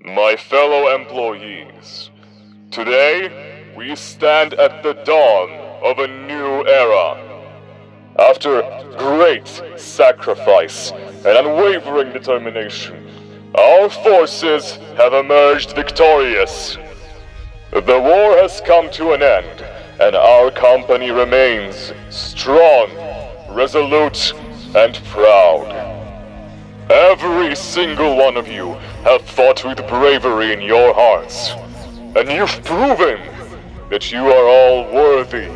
My fellow employees, today we stand at the dawn of a new era. After great sacrifice and unwavering determination, our forces have emerged victorious. The war has come to an end, and our company remains strong, resolute, and proud. Every single one of you have fought with bravery in your hearts, and you've proven that you are all worthy,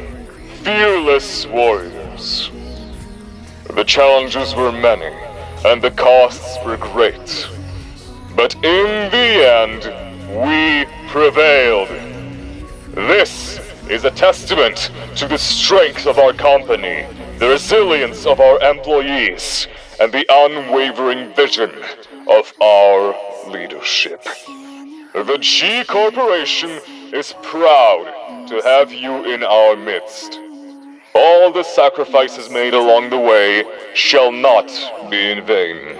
fearless warriors. The challenges were many, and the costs were great. But in the end, we prevailed. This is a testament to the strength of our company, the resilience of our employees, and the unwavering vision of our leadership. The G Corporation is proud to have you in our midst. All the sacrifices made along the way shall not be in vain.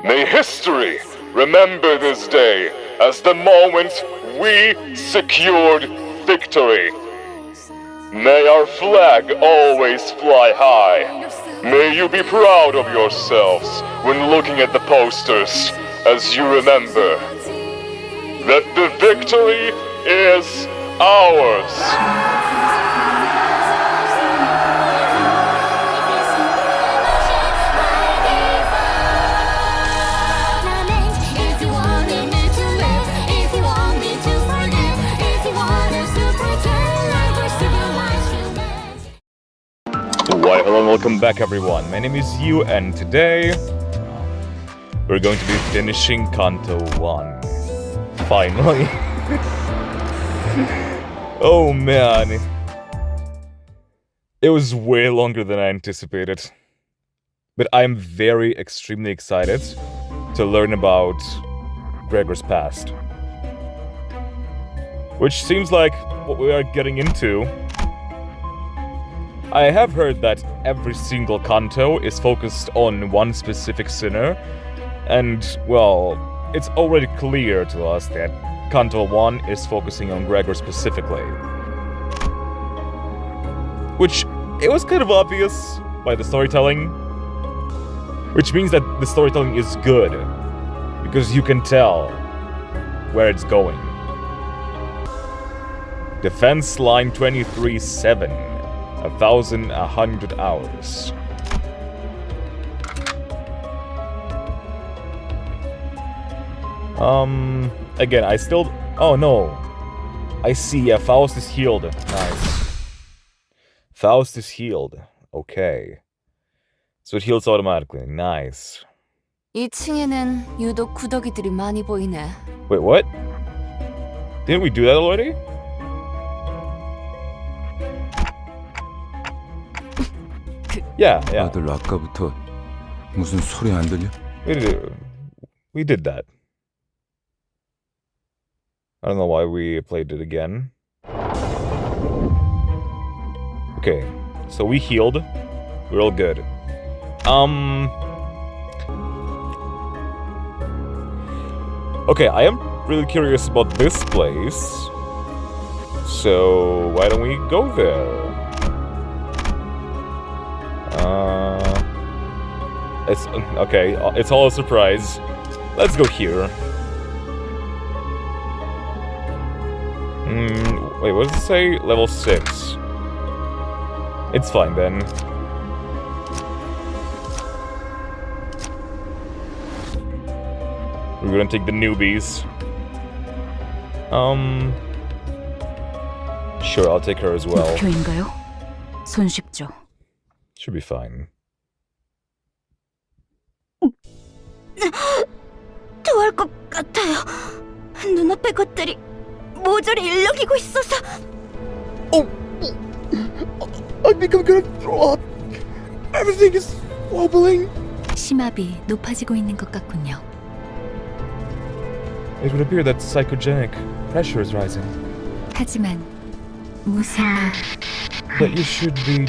May history remember this day as the moment we secured victory. May our flag always fly high. May you be proud of yourselves when looking at the posters as you remember that the victory is ours. Why, hello and welcome back everyone. My name is Yu and today we're going to be finishing Canto 1. Finally. Oh man. It was way longer than I anticipated. But I'm very extremely excited to learn about Gregor's past. Which seems like what we are getting into. I have heard that every single Canto is focused on one specific sinner, and, well, it's already clear to us that Canto 1 is focusing on Gregor specifically. Which, it was kind of obvious by the storytelling, which means that the storytelling is good, because you can tell where it's going. Defense line 23-7. 1,100 hours. Again, I still... Oh, no. I see, yeah, Faust is healed. Nice. Faust is healed. Okay. So it heals automatically. Nice. 2층에는 유독 구더기들이 많이 보이네. Wait, what? Didn't we do that already? Yeah. 다들 아까부터 무슨 소리 안 들려? We did that. I don't know why we played it again. Okay, so we healed. We're all good. Okay, I am really curious about this place. So why don't we go there? It's okay. It's all a surprise. Let's go here. Wait, what does it say? Level 6. It's fine then. We're gonna take the newbies. Sure, I'll take her as well. 목표인가요? 손쉽죠. Should be fine. 토할 것 같아요. 눈앞의 것들이 모조리 일렁이고 있어서. I think I'm gonna throw up. Everything is wobbling. 심압이 높아지고 있는 것 같군요. It would appear that psychogenic pressure is rising. 하지만 무슨 But you should be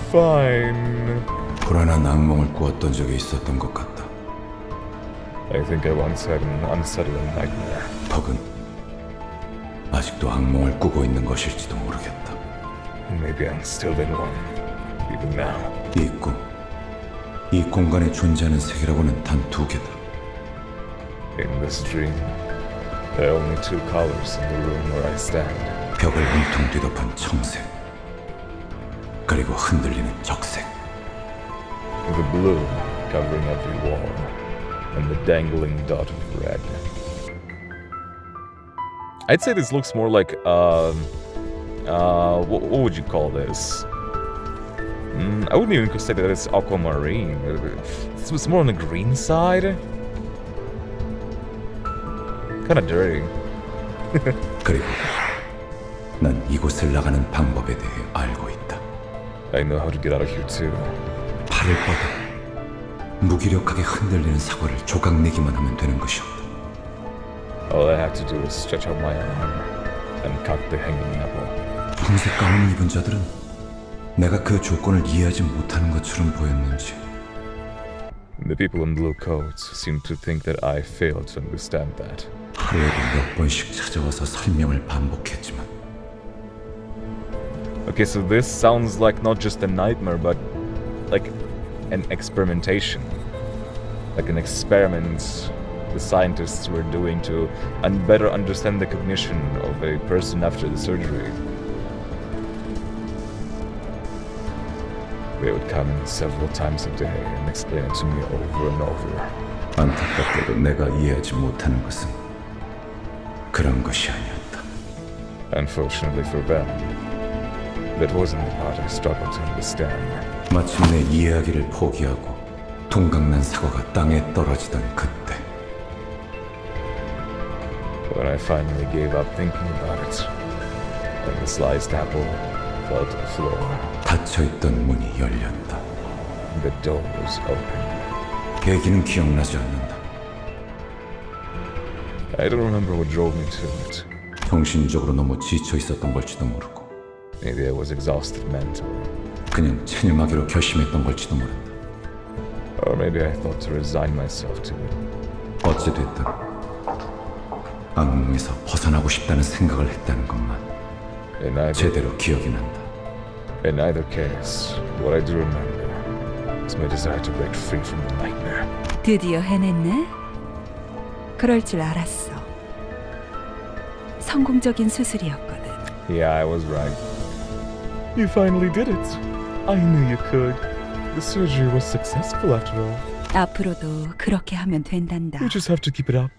fine. 불안한 악몽을 꾸었던 적이 있었던 것 같다. I think I once had an unsettling nightmare. 덕은 아직도 악몽을 꾸고 있는 것일지도 모르겠다. Maybe I'm still in one, even now. 이 꿈, 이 공간에 존재하는 세계라고는 단 두 개다. In this dream, there are only two colors in the room where I stand. 벽을 온통 뒤덮은 청색, 그리고 흔들리는 적색. The blue covering every wall, and the dangling dot of red. I'd say this looks more like, what would you call this? I wouldn't even say that it's aquamarine. It's more on the green side. Kinda dirty. 그리고 난 이곳을 나가는 방법에 대해 알고 있다. I know how to get out of here too. 팔을 뻗어 무기력하게 흔들리는 사과를 조각내기만 하면 되는 것이었다. All I have to do is stretch out my arm and cut the hanging apple. 흰색 가운을 입은 자들은 내가 그 조건을 이해하지 못하는 것처럼 보였는지 The people in blue coats seem to think that I failed to understand that. 하루에도 몇 번씩 찾아와서 설명을 반복했지만 Okay, so this sounds like not just a nightmare, but like an experimentation. Like an experiment the scientists were doing to better understand the cognition of a person after the surgery. They would come in several times a day and explain it to me over and over. 안타깝게도 내가 이해하지 못하는 것은 그런 것이 아니었다. Unfortunately for them, that wasn't the part I struggled to understand. 마침내 이해하기를 포기하고 동강난 사과가 땅에 떨어지던 그때 When I finally gave up thinking about it, and the sliced apple fell to the floor, 닫혀있던 문이 열렸다. the door was open. 계기는 기억나지 않는다. I don't remember what drove me to it. 정신적으로 너무 지쳐 있었던 걸지도 모르고 Maybe I was exhausted mentally. 그냥 체념하기로 결심했던 걸지도 모른다. Or maybe I thought to resign myself to it. 어찌됐든 악몽에서 벗어나고 싶다는 생각을 했다는 것만 제대로 기억이 난다. In either case, what I do remember is my desire to break free from the nightmare. 드디어 해냈네. 그럴 줄 알았어. 성공적인 수술이었거든. Yeah, I was right. You finally did it. I knew you could. The surgery was successful after all. 앞으로도 그렇게 하면 된단다. You just have to keep it up.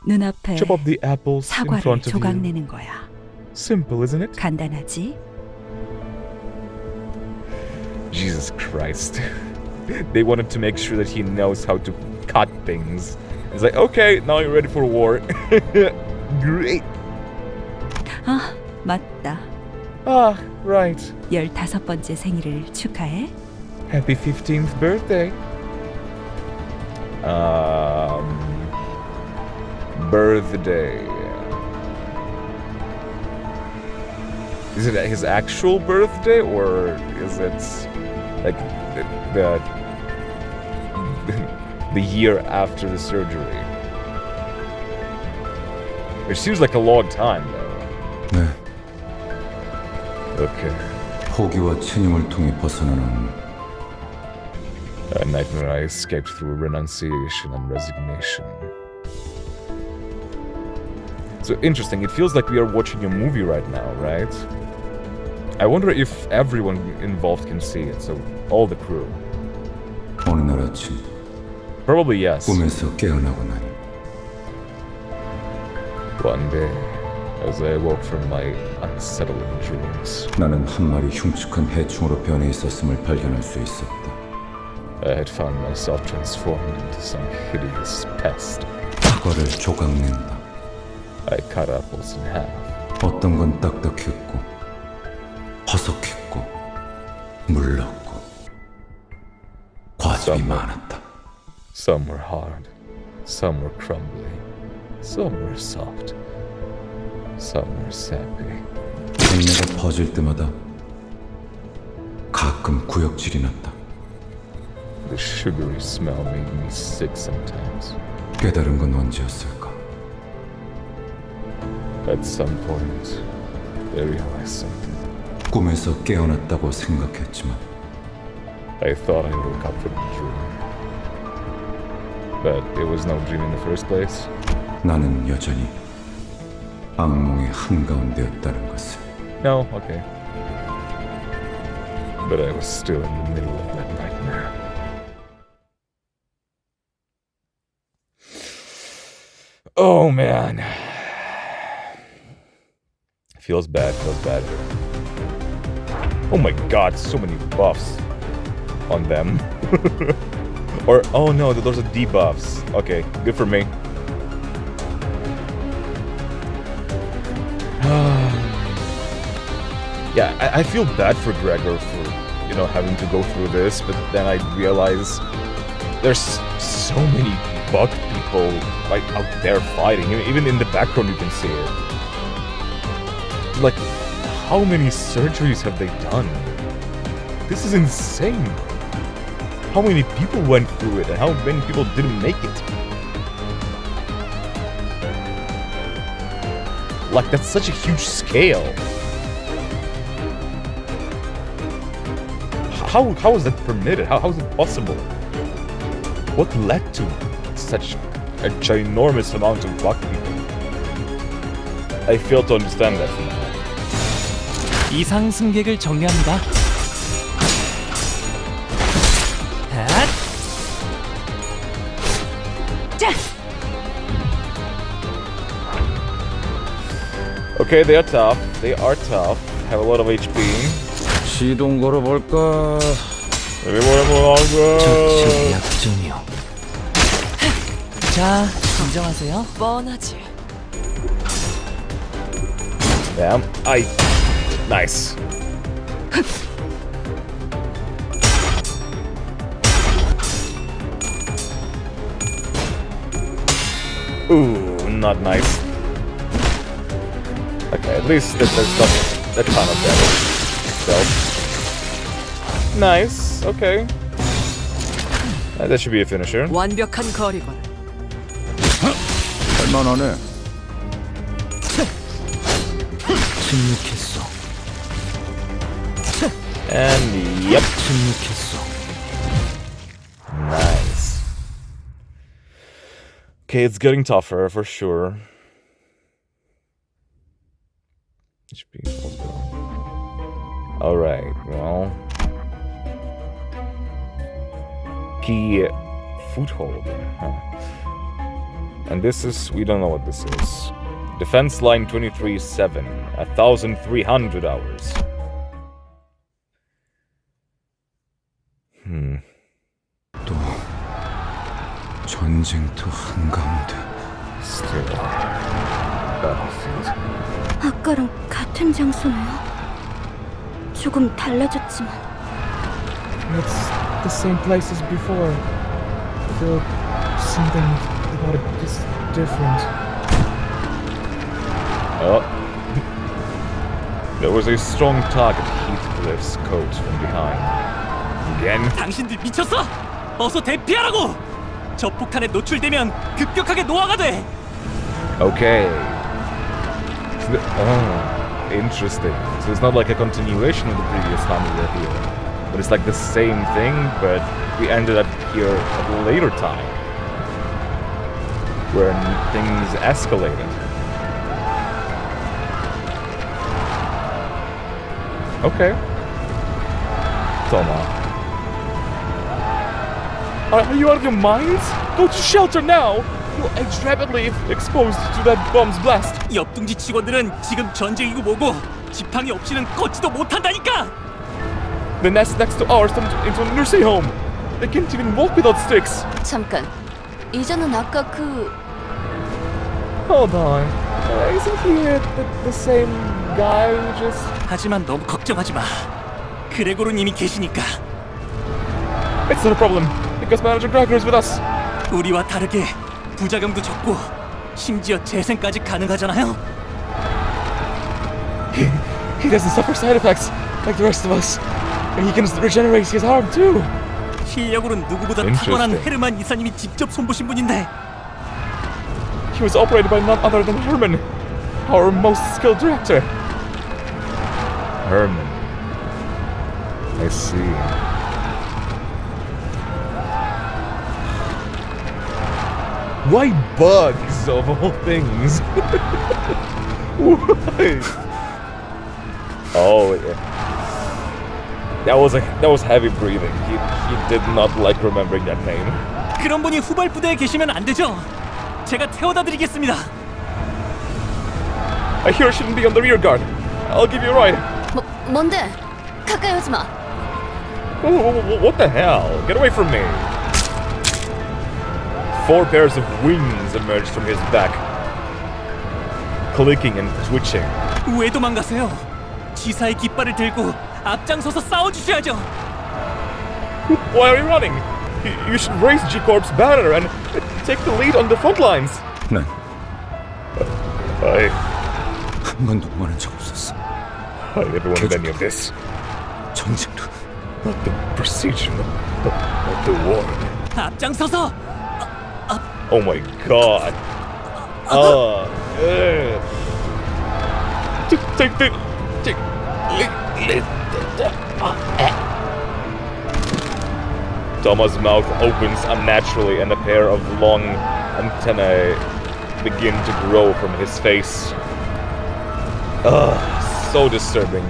눈앞에 Chop up the apples in 사과를 front of you. 조각내는 거야. Simple, isn't it? 간단하지? Jesus Christ. They wanted to make sure that he knows how to cut things. It's like, okay, now you're ready for war. Great. 아, 맞다. Ah, right. 15번째 생일을 축하해. Happy 15th birthday. Birthday. Is it his actual birthday, or is it like the year after the surgery? It seems like a long time, though. 네, Okay. 포기와 체념을 통해 벗어나는 A nightmare I escaped through renunciation and resignation. So interesting, it feels like we are watching a movie right now, right? I wonder if everyone involved can see it, so all the crew. 어느 날 아침 Probably yes. 꿈에서 깨어나고 나니 One day, as I awoke from my unsettling dreams, 나는 한 마리 흉측한 해충으로 변해 있었음을 발견할 수 있었다. I had found myself transformed into some hideous pest. 사과를 조각낸다. I cut apples in half. 어떤 건 딱딱했고 퍼석했고 물렀고 과즙이 많았다. Some were hard, some were crumbly, some were soft, some were sappy. 백내가 퍼질 때마다 가끔 구역질이 났다. The sugary smell made me sick sometimes. 깨달은 건 언제였을까? At some point, I realized something. 꿈에서 깨어났다고 생각했지만 I thought I woke up from a dream. But it was no dream in the first place. 나는 여전히 악몽의 한가운데였다는 것을. No, okay. But I was still in the middle of that nightmare. Oh man. Feels bad, feels bad. Oh my god, so many buffs on them. Or, oh no, those are debuffs. Okay, good for me. Yeah, I feel bad for Gregor for, you know, having to go through this, but then I realize there's so many bug people like out there fighting. Even in the background you can see it. Like, how many surgeries have they done? This is insane. How many people went through it and how many people didn't make it? Like, that's such a huge scale. How is that permitted? How is it possible? What led to such a ginormous amount of bug people? I fail to understand that. 이상 승객을 정리합니다. 자, Okay, they are tough. They are tough. Have a lot of HP. 시동 걸어볼까? 저쪽 약점이요. 자, 진정하세요. 뻔하지. Yeah, nice. Ooh, not nice. Okay, at least there's not a ton of damage. So, nice. Okay. That should be a finisher. 완벽한 거리건. 할만하네. 침묵했어. And yep. 침묵했어. Nice. Okay, it's getting tougher for sure. HP possible. Alright, well. Key foothold. Huh. And this is, we don't know what this is. Defense line 23-7, 1,300 hours. 또 전쟁터 한가운데. Still. Battlefield. 아까랑 같은 장소네요. 조금 달라졌지만 It's the same place as before. I feel something about it is different. Oh. There was a strong target Heathcliff's coat from behind. Again? 당신들 미쳤어? 어서 대피하라고! 저 폭탄에 노출되면 급격하게 노화가 돼. Okay. Oh, interesting. So it's not like a continuation of the previous time we were here. But it's like the same thing, but we ended up here at a later time. Where things escalated. Okay. Toma. Are you out of your minds? Go to shelter now! You'll age rapidly if exposed to that bomb's blast. 옆둥지 직원들은 지금 전쟁이고 뭐고 지팡이 없이는 걷지도 못한다니까! The nest next to ours turned into a nursing home. They can't even walk without sticks. 잠깐. 이전은 아까 그 Hold on. Isn't he the same guy who just... 하지만 너무 걱정하지 마. 그레고르님이 계시니까. It's not a problem, because Manager Gregor is with us. 우리와 다르게 부작용도 적고 심지어 재생까지 가능하잖아요. He doesn't suffer side effects like the rest of us. And he can regenerate his arm too. 실력으로는 누구보다 Interesting. 탁월한 헤르만 이사님이 직접 손보신 분인데 He was operated by none other than Hermann, our most skilled director. Hermann. I see. Why bugs of all things? Why? Oh, yeah. That was heavy breathing. He did not like remembering that name. 그런 분이 후발 부대에 계시면 안 되죠. 제가 태워다 드리겠습니다. I hear I shouldn't be on the rear guard. I'll give you a ride. 뭔데? 가까이 오지 마. What the hell? Get away from me. 4 pairs of wings emerged from his back, clicking and twitching. 왜 도망가세요? 지사의 깃발을 들고 앞장서서 싸워주셔야죠. Why are you running? You should raise G-Corp's banner and take the lead on the front lines. 난 I 한 번도 원한 적 없었어. never wanted any of this. 전쟁도 Not the procedure, not the war. 앞장서서 Oh my god. Take Thomas' mouth opens unnaturally and a pair of long antennae begin to grow from his face. So disturbing.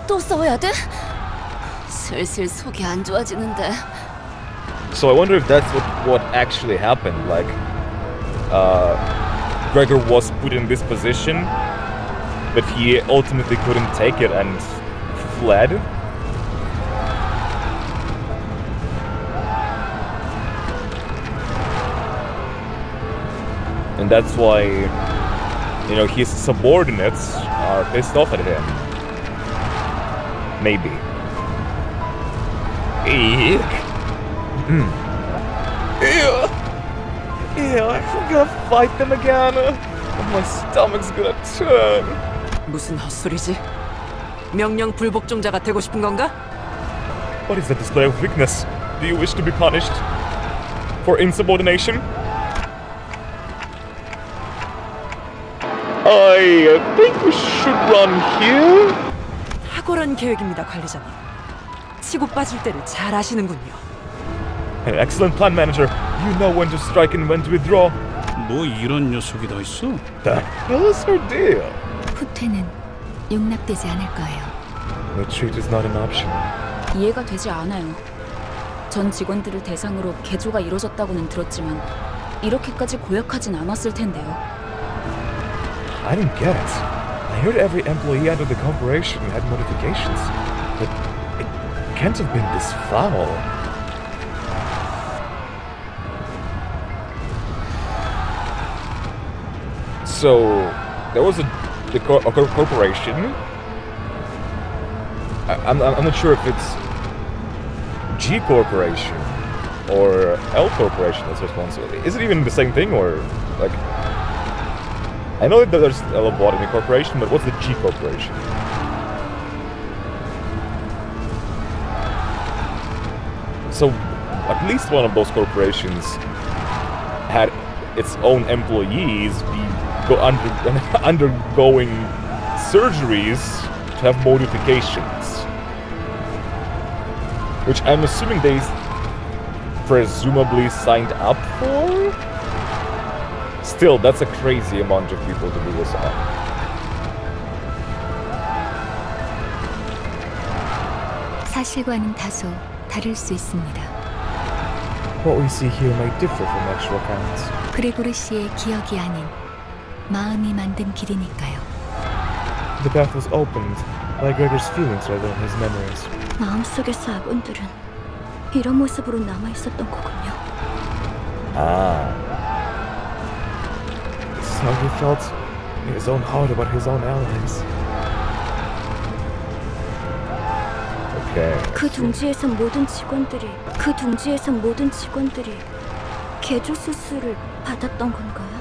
또 싸워야 돼? 슬슬 속이 안 좋아지는데. So I wonder if that's what actually happened. Like, Gregor was put in this position, but he ultimately couldn't take it and fled. And that's why, you know, his subordinates are pissed off at him. Maybe. Eek. Ew, I'm gonna fight them again. My stomach's gonna turn. 무슨 헛소리지? 명령 불복종자가 되고 싶은 건가? What is the display of weakness? Do you wish to be punished for insubordination? I think we should run here. 탁월한 계획입니다, 관리자님. 치고 빠질 때를 잘 아시는군요. An excellent plan, manager. You know when to strike and when to withdraw. 뭐 이런 녀석이 다 있어? The hell is her deal? 후퇴는 용납되지 않을 거예요. Retreat is not an option. 이해가 되지 않아요. 전 직원들을 대상으로 개조가 이루어졌다고는 들었지만 이렇게까지 고약하진 않았을 텐데요. I didn't get it. I heard every employee under the corporation had modifications, but it can't have been this foul. So there was a corporation. I'm not sure if it's G Corporation or L Corporation that's responsible. Is it even the same thing, or like? I know that there's a lobotomy corporation, but what's the G corporation? So, at least one of those corporations had its own employees undergoing surgeries to have modifications, which I'm assuming they presumably signed up for? Still, that's a crazy amount of people to do this on. 사실과는 다소 다를 수 있습니다. What we see here might differ from actual accounts. 그레고르 씨의 기억이 아닌 마음이 만든 길이니까요. The path was opened by Gregor's feelings rather than his memories. 마음속에서 아군들은 이런 모습으로 남아 있었던 거군요. This is how he felt in his own heart about his own allies. Okay. 그 둥지에선 모든 직원들이 개조 수술을 받았던 건가요?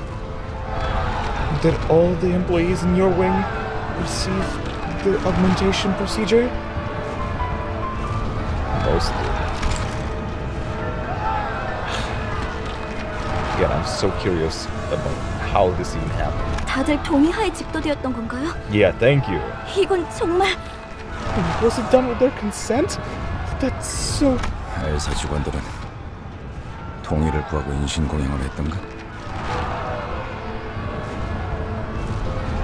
Did all the employees in your wing receive the augmentation procedure? Most did. Again, I'm so curious about how this even happened. 다들 동의하에 집도되었던 건가요? Yeah, thank you. 이건 정말 Was it done with their consent? That's so... 엘사 직원들은 동의를 구하고 인신공양을 했던가?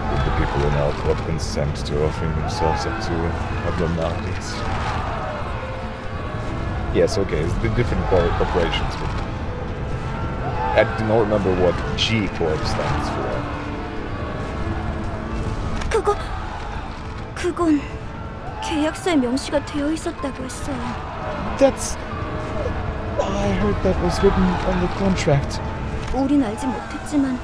Did the people in Alcott consent to offering themselves up to abnormalities? Yes, okay, it's the different corporations, but I do not remember what G Corp stands for. 그건 계약서에 명시가 되어 있었다고 했어요. That's... I heard that was written on the contract. 우린 알지 못했지만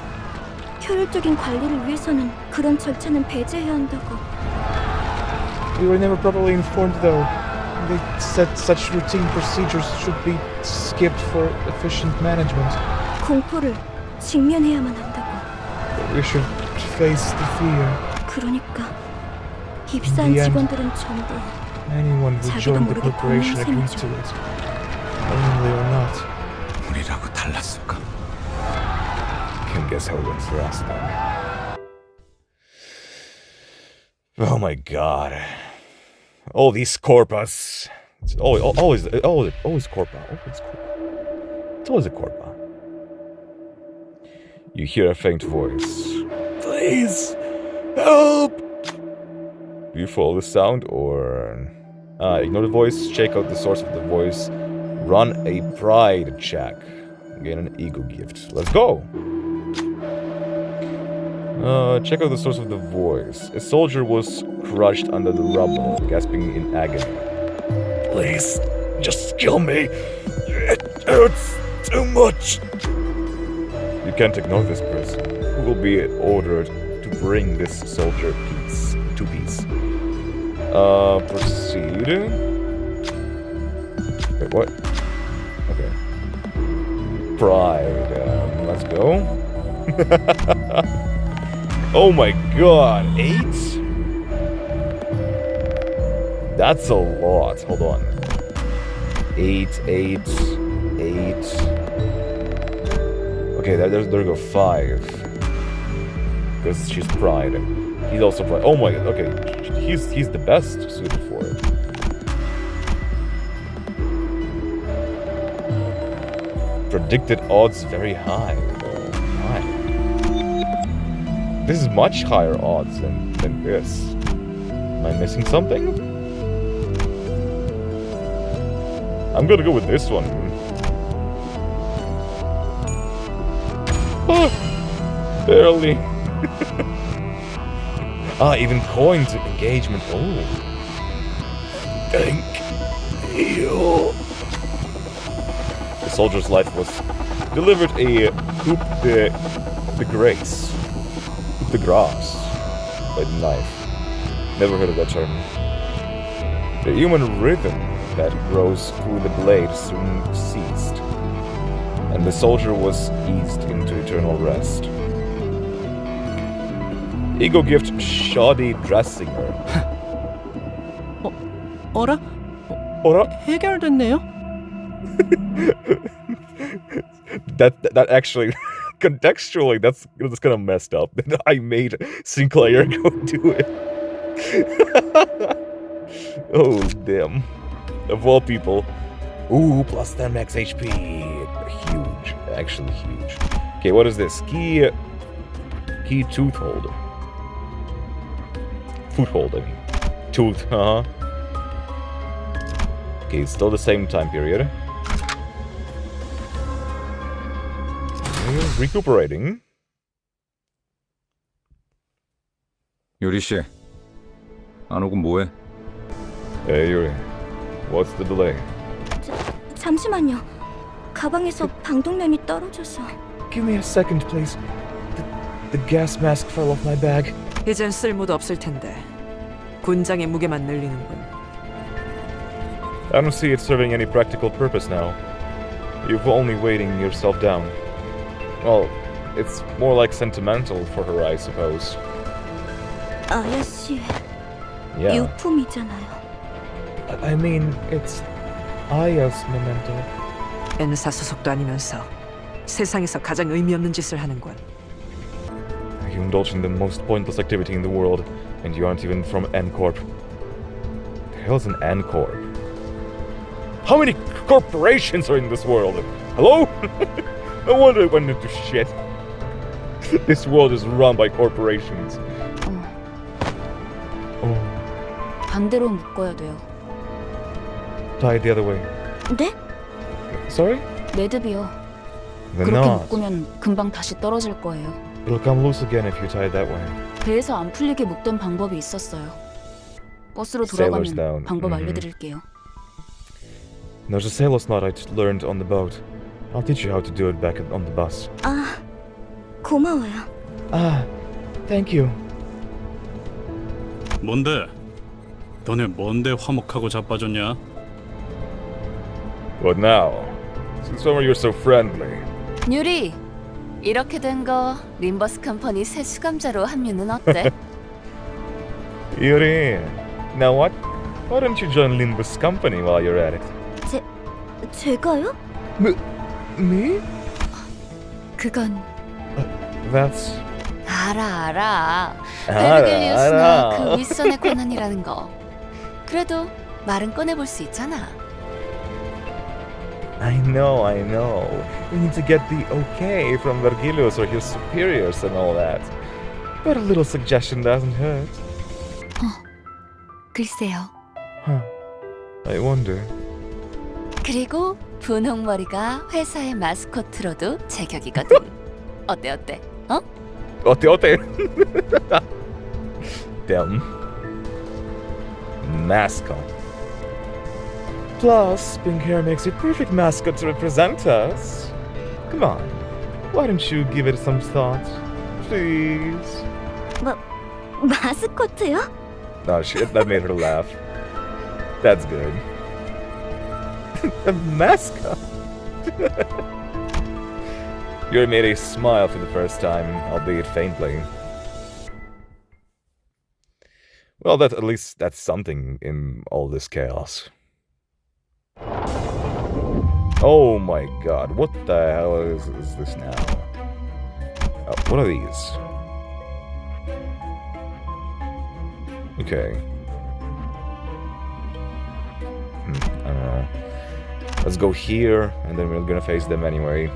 효율적인 관리를 위해서는 그런 절차는 배제해야 한다고. We were never properly informed though. They said such routine procedures should be skipped for efficient management. 공포를 직면해야만 한다고. We should face the fear. 그러니까 입사한 직원들은 전부 Anyone who 자기도 joined the 모르게 corporation 본능을 agreed to it. Willingly or not. 우리라고 달랐을까? Can guess how it went for us then. Oh my god. All these corpas. It's always corpa. Always corpa. It's always a corpa. You hear a faint voice. Please, help! Do you follow the sound or... ignore the voice, check out the source of the voice, run a pride check, gain an ego gift. Let's go! Check out the source of the voice. A soldier was crushed under the rubble, gasping in agony. Please, just kill me. It hurts too much. You can't ignore this person, who will be ordered to bring this soldier to peace. Proceed. Wait, what? Okay. Pride. Let's go. Oh my god, 8? That's a lot. Hold on. 8. Okay, there go 5. Because she's pride. He's also pride. Oh my god, okay. He's the best suited for it. Predicted odds very high. Why? This is much higher odds than this. Am I missing something? I'm gonna go with this one. Oh, barely. Even coins engagement. Oh. Thank you. The soldier's life was delivered a coup de grace. Coup de grace. By the knife. Never heard of that term. The human rhythm that rose through the blade soon ceased, and the soldier was eased into eternal rest. Ego gift shoddy dressinger. 어라? Ora? 해결됐네요? that actually contextually that's kind of messed up. I made Sinclair go do it. Oh damn. Of all people. Ooh, plus 10 max HP. Huge. Actually huge. Okay, what is this? Key tooth hold. Foothold, I mean. Tooth, Okay, it's still the same time period. Recuperating. 요리 씨, 안 오고 뭐해? Hey Yuri, what's the delay? 잠시만요. 가방에서 방독면이 떨어져서. Give me a second, please. The gas mask fell off my bag. 이젠 쓸모도 없을 텐데 군장의 무게만 늘리는군. I don't see it serving any practical purpose now. You're only weighting yourself down. Well, it's more like sentimental for her, I suppose. 아야씨의 Yeah. 유품이잖아요. I mean, it's Aya's memento. N사 소속도 아니면서 세상에서 가장 의미 없는 짓을 하는군. You indulge in the most pointless activity in the world, and you aren't even from N-Corp. The hell's an N-Corp? How many corporations are in this world? Hello? No wonder it went into shit. This world is run by corporations. 반대로 묶어야 돼요. Tie it the other way. 네? Sorry? 매듭이요. The 그렇게 knot. 묶으면 금방 다시 떨어질 거예요. It'll come loose again if you tie it that way. 배에서 안 풀리게 묶던 방법이 있었어요. 버스로 Sailor's 돌아가면 down. 방법 알려드릴게요. There's a sailor's knot I learned on the boat. I'll teach you how to do it back on the bus. 아, 고마워요. Ah, thank you. 뭔데? 너네 뭔데 화목하고 자빠졌냐? What now? Since when were you so friendly? 뉴리, 이렇게 된 거 림버스 컴퍼니 새 수감자로 합류는 어때? Yuri, now what? Why don't you join Limbus company while you're at it? 제가요? Me? 그건 That's... 알아. 알아. 베르길리우스나 그 윗선의 권한이라는 거. 그래도 말은 꺼내볼 수 있잖아. I know. We need to get the okay from Vergilius or his superiors and all that. But a little suggestion doesn't hurt. 글쎄요. Huh. I wonder. 그리고 분홍머리가 회사의 마스코트로도 제격이거든. 어때? 어? 어때? Damn. Mascot. Plus, pink hair makes a perfect mascot to represent us. Come on, why don't you give it some thought, please? 마스코트요? Oh shit, that made her laugh. That's good. A mascot. You made a smile for the first time, albeit faintly. Well, at least that's something in all this chaos. Oh my god, what the hell is this now? What are these? Okay. I don't know. Let's go here, and then we're gonna face them anyway.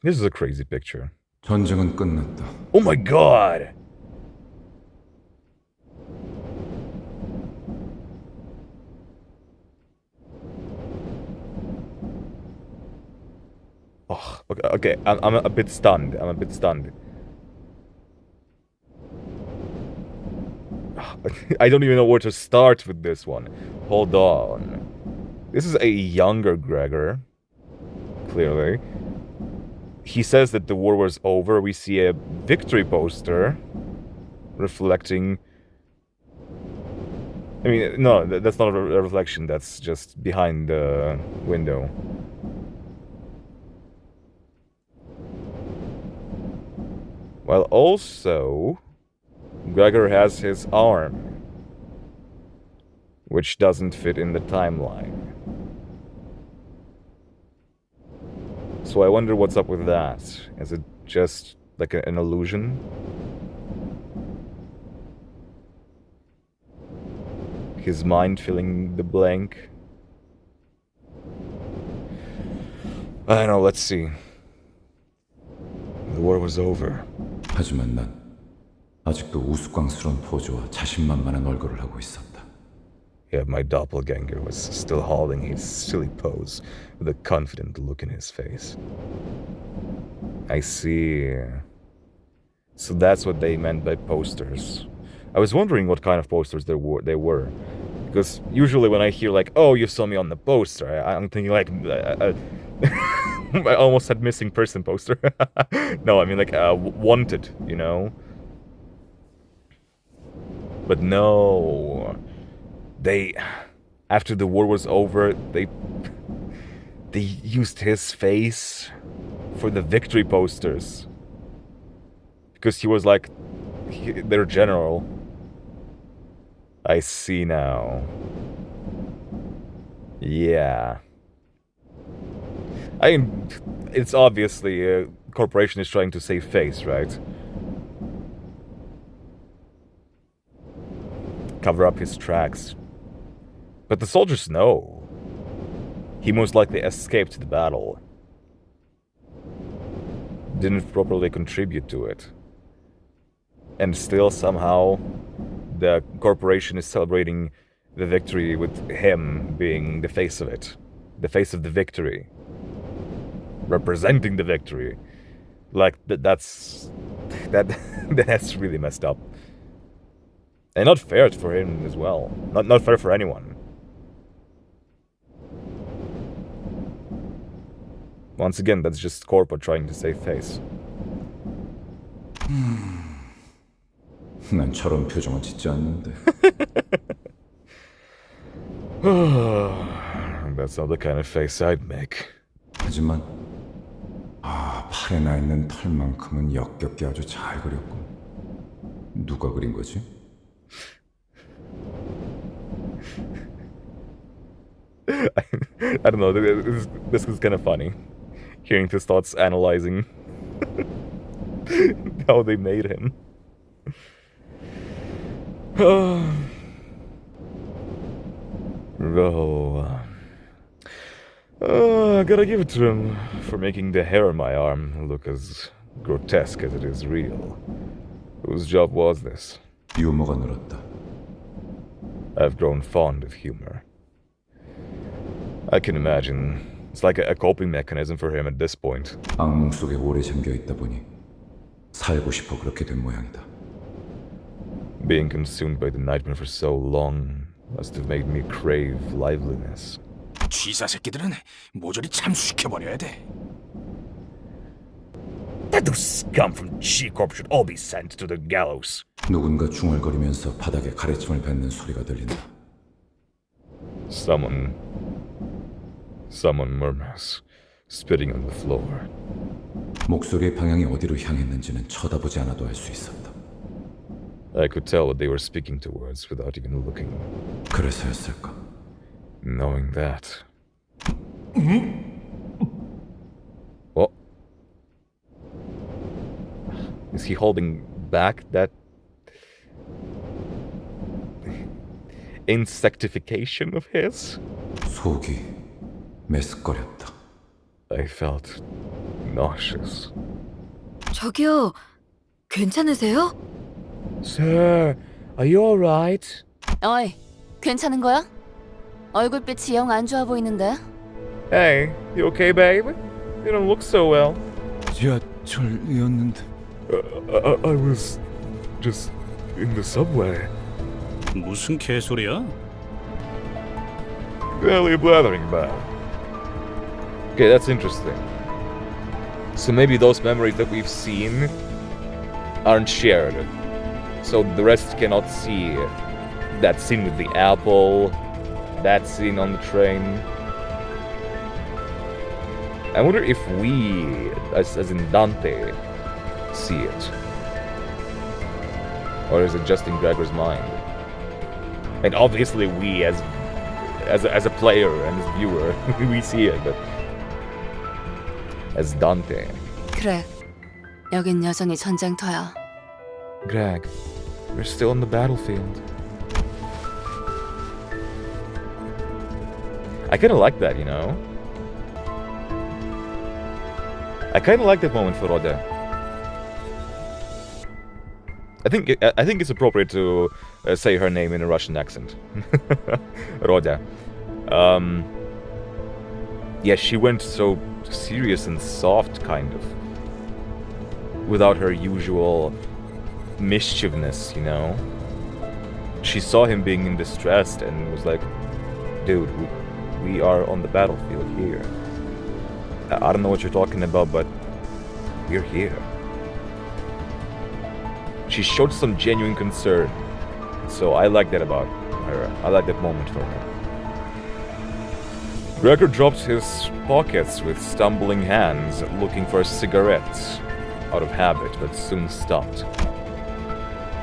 This is a crazy picture. 전쟁은 끝났다. Oh my god! Oh, okay. I'm a bit stunned. I don't even know where to start with this one. Hold on. This is a younger Gregor. Clearly. He says that the war was over. We see a victory poster reflecting... I mean, no, that's not a reflection. That's just behind the window. While also, Gregor has his arm, which doesn't fit in the timeline. So I wonder what's up with that. Is it just like an illusion? His mind filling the blank? I don't know, let's see. The war was over. 하지만 난 아직도 우스꽝스러운 포즈와 자신만만한 얼굴을 하고 있었다. Yeah, my doppelganger was still holding his silly pose with a confident look in his face. I see. So that's what they meant by posters. I was wondering what kind of posters they were. Because usually when I hear like, oh, you saw me on the poster, I'm thinking like... I almost said missing person poster. No, I mean like wanted, you know? But no... They... After the war was over, they used his face for the victory posters. Because he was like their general. I see now. Yeah. I mean, it's obviously a corporation is trying to save face, right? Cover up his tracks. But the soldiers know. He most likely escaped the battle. Didn't properly contribute to it. And still, somehow, the corporation is celebrating the victory with him being the face of it. The face of the victory. Representing the victory. Like, that's really messed up. And not fair for him as well. Not fair for anyone. Once again, that's just Corpo trying to save face. 난 저런 표정은 짓지 않는데. That's not the kind of face I'd make. 하지만 팔에 나 있는 털만큼은 역겹게 아주 잘 그렸군. 누가 그린 거지? I don't know, this was kind of funny. Hearing his thoughts, analyzing how they made him. I gotta give it to him for making the hair on my arm look as grotesque as it is real. Whose job was this? 유머가 늘었다. I've grown fond of humor. I can imagine. It's like a coping mechanism for him at this point. 악몽 속에 오래 잠겨 있다 보니 살고 싶어 그렇게 된 모양이다. Being consumed by the nightmare for so long must have made me crave liveliness. 쥐사 새끼들은 모조리 참수시켜버려야 돼. That those scum from G-Corp should all be sent to the gallows. 누군가 중얼거리면서 바닥에 가래침을 뱉는 소리가 들린다. Someone murmurs, spitting on the floor. 목소리의 방향이 어디로 향했는지는 쳐다보지 않아도 알 수 있었다. I could tell what they were speaking towards without even looking. 그래서였을까? Knowing that. What? Is he holding back that insectification of his? 속이 메스꺼렸다. I felt nauseous. 저기요, 괜찮으세요? Sir, are you alright? 어이, 괜찮은 거야? 얼굴빛이 영 안 좋아 보이는데? Hey, you okay, babe? You don't look so well. 지하철이었는데. I was just in the subway. 무슨 개소리야? Barely blathering about. Okay, that's interesting. So maybe those memories that we've seen aren't shared. So the rest cannot see that scene with the apple, that scene on the train. I wonder if we, as in Dante, see it. Or is it just in Gregor's mind? And obviously we, as a player and as viewer, we see it, but as Dante. 그래, 여긴 여전히 전쟁터야. Greg, we're still on the battlefield. I kind of like that, you know? I kind of like that moment for Roda. I think it's appropriate to say her name in a Russian accent. Roda. Yeah, she went so serious and soft, kind of. Without her usual mischievousness, you know? She saw him being in distress and was like, dude, we are on the battlefield here. I don't know what you're talking about, but we're here. She showed some genuine concern. So I like that about her. I like that moment for her. Gregor dropped his pockets with stumbling hands, looking for cigarettes, out of habit, but soon stopped.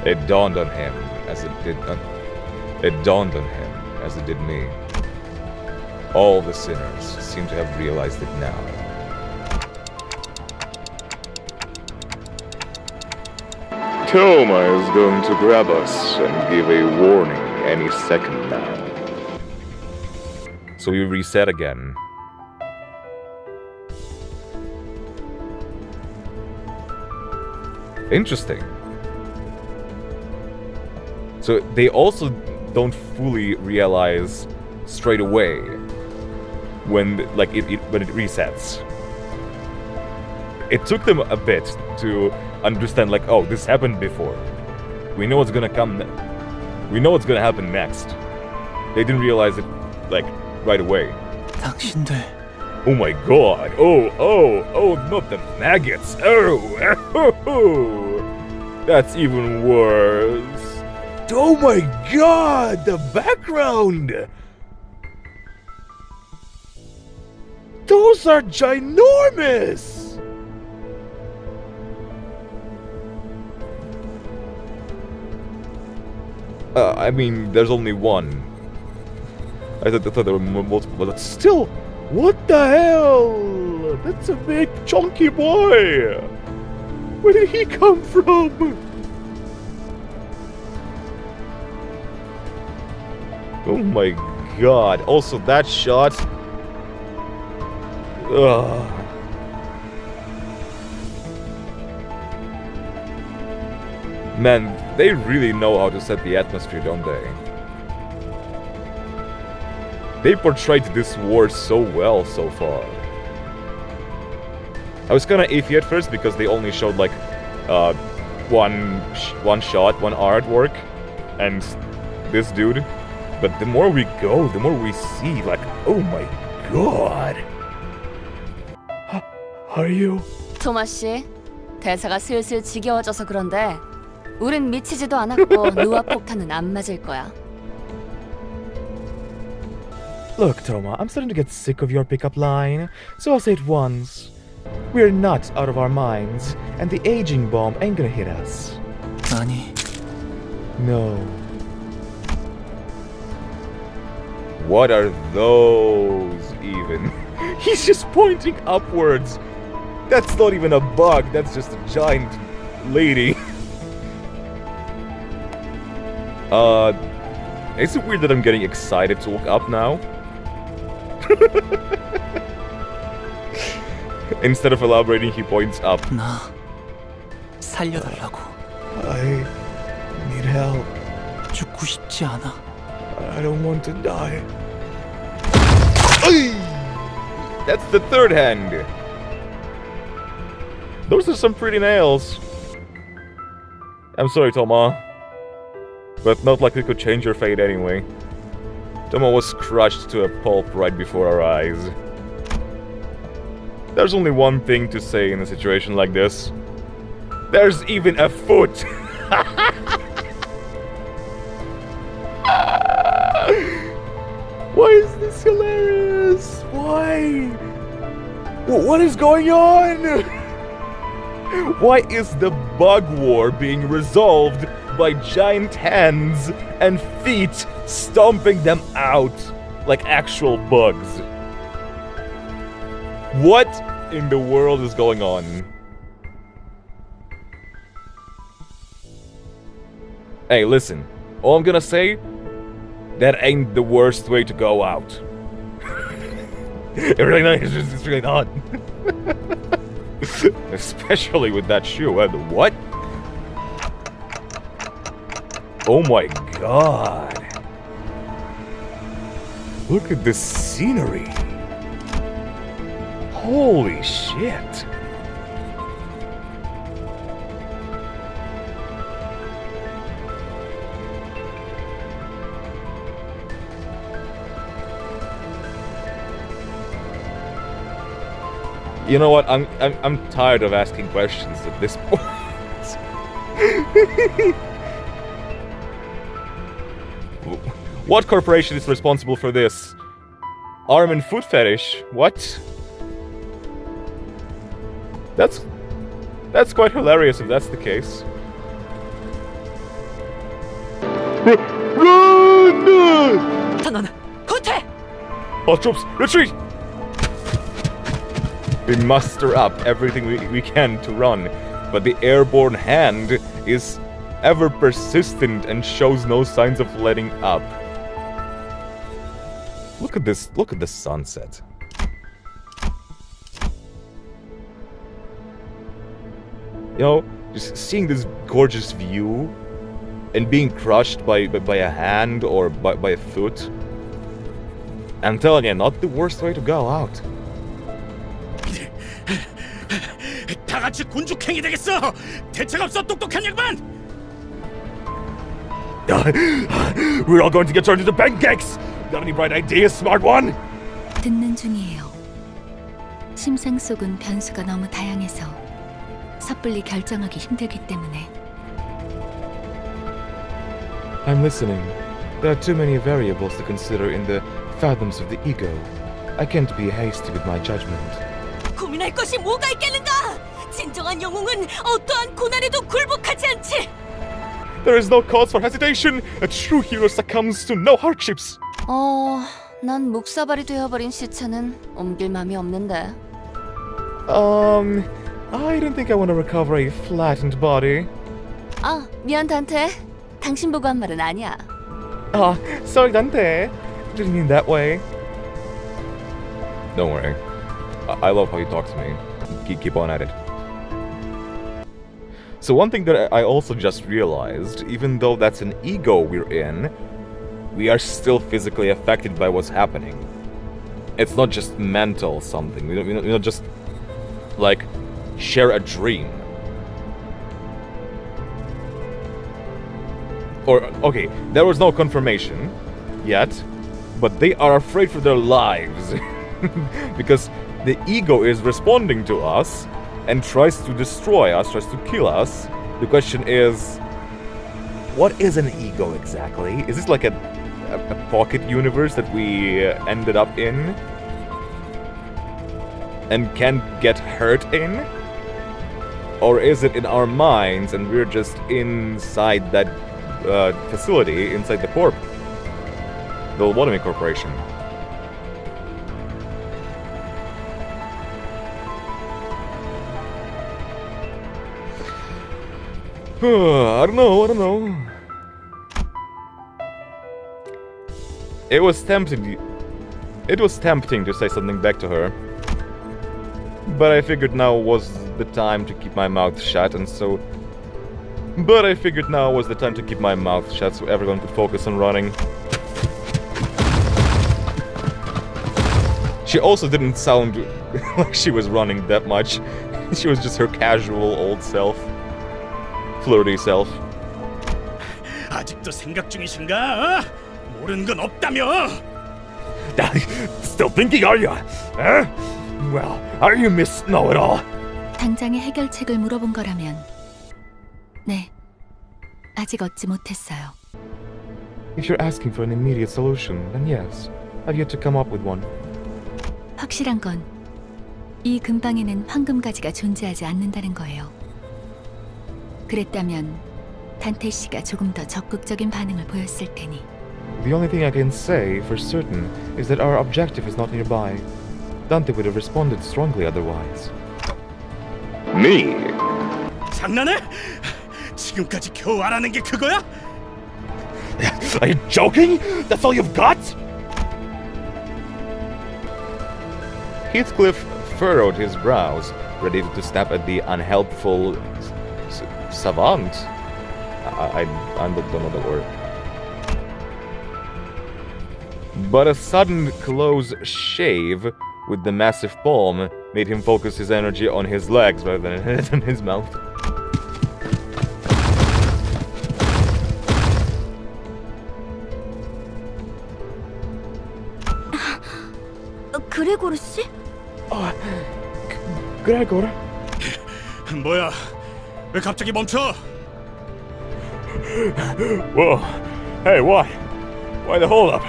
It dawned on him as it did me. All the sinners seem to have realized it now. Toma is going to grab us and give a warning any second now. So we reset again. Interesting. So they also don't fully realize straight away when when it resets. It took them a bit to understand, like, oh, this happened before. We know what's gonna come. We know what's gonna happen next. They didn't realize it, like, right away. 당신들. Oh my god! Oh! Not the maggots! Oh! That's even worse. Oh my god! The background! Those are ginormous! I mean, there's only one. I thought there were multiple, but still, what the hell? That's a big, chunky boy! Where did he come from? Oh my god. Also, that shot. Ugh. Man, they really know how to set the atmosphere, don't they? They portrayed this war so well so far. I was kinda iffy at first because they only showed like one shot, one artwork, and this dude. But the more we go, the more we see, like, oh my god. Are you? 토마 씨, 대사가 슬슬 지겨워져서 그런데 우린 미치지도 않았고 누와 폭탄은 안 맞을 거야. Look, Toma, I'm starting to get sick of your pickup line, so I'll say it once. We're not out of our minds, and the aging bomb ain't gonna hit us. 아니. No. What are those even? He's just pointing upwards. That's not even a bug, that's just a giant lady. Is it weird that I'm getting excited to look up now? Instead of elaborating, he points up. 나 살려달라고. I need help. 죽고 싶지 않아. I don't want to die. That's the third hand. Those are some pretty nails. I'm sorry, Toma. But not like we could change your fate anyway. Toma was crushed to a pulp right before our eyes. There's only one thing to say in a situation like this. There's even a foot! Why is this hilarious? Why? What is going on? Why is the bug war being resolved by giant hands and feet stomping them out like actual bugs? What in the world is going on? Hey, listen. All I'm gonna say, that ain't the worst way to go out. It's really not. Especially with that shoe. And what? Oh my god. Look at this scenery. Holy shit. You know what? I'm tired of asking questions at this point. What corporation is responsible for this? Arm and foot fetish? What? That's quite hilarious if that's the case. 전원 후퇴! All troops, retreat! We muster up everything we can to run, but the airborne hand is ever persistent and shows no signs of letting up. Look at the sunset. You know, just seeing this gorgeous view and being crushed by a hand or by a foot. I'm telling you, not the worst way to go out. 다 같이 군죽행이 되겠어. 대책 없어 똑똑한 양반. We're all going to get turned into pancakes. Got any bright ideas, smart one? 듣는 중이에요. 심상 속은 변수가 너무 다양해서 섣불리 결정하기 힘들기 때문에. I'm listening. There are too many variables to consider in the fathoms of the ego. I can't be hasty with my judgment. 고민할 것이 뭐가 있겠는가? 진정한 영웅은 어떠한 고난에도 굴복하지 않지. There is no cause for hesitation. A true hero succumbs to no hardships. 난 묵사발이 되어버린 시체는 옮길 맘이 없는데. I don't think I want to recover a flattened body. 아, 미안 단테. 당신 보고 한 말은 아니야. Sorry, Dante. Didn't mean that way. Don't worry. I love how you talk to me. Keep on at it. So one thing that I also just realized, even though that's an ego we're in, we are still physically affected by what's happening. It's not just mental something. We don't just, like, share a dream. Or, okay, there was no confirmation yet, but they are afraid for their lives. Because the ego is responding to us and tries to destroy us, tries to kill us. The question is, what is an ego exactly? Is this like a pocket universe that we ended up in and can't get hurt in? Or is it in our minds and we're just inside that facility, inside the corp? The Lobotomy Corporation. I don't know. It was tempting to say something back to her. But I figured now was the time to keep my mouth shut, so everyone could focus on running. She also didn't sound like she was running that much. She was just her casual old self. Flirty self. 아직도 생각 중이신가? 모르는 건 없다며? Still thinking, are you? Huh? Well, are you Miss Know-It-All? 당장의 해결책을 물어본 거라면 네, 아직 얻지 못했어요. If you're asking for an immediate solution, then yes, I've yet to come up with one. 확실한 건 이 근방에는 황금가지가 존재하지 않는다는 거예요. 그랬다면 단테 씨가 조금 더 적극적인 반응을 보였을 테니. The only thing I can say for certain is that our objective is not nearby. Dante would have responded strongly otherwise. Me? 장난해? 지금까지 겨우 알아낸 게 그거야? Are you joking? That's all you've got? Heathcliff furrowed his brows, ready to snap at the unhelpful savant. I don't know the word. But a sudden close shave with the massive palm made him focus his energy on his legs rather than his mouth. 그레고르 씨? 그레고르? 뭐야? 왜 갑자기 멈춰? Whoa! Hey, what? Why the hold up?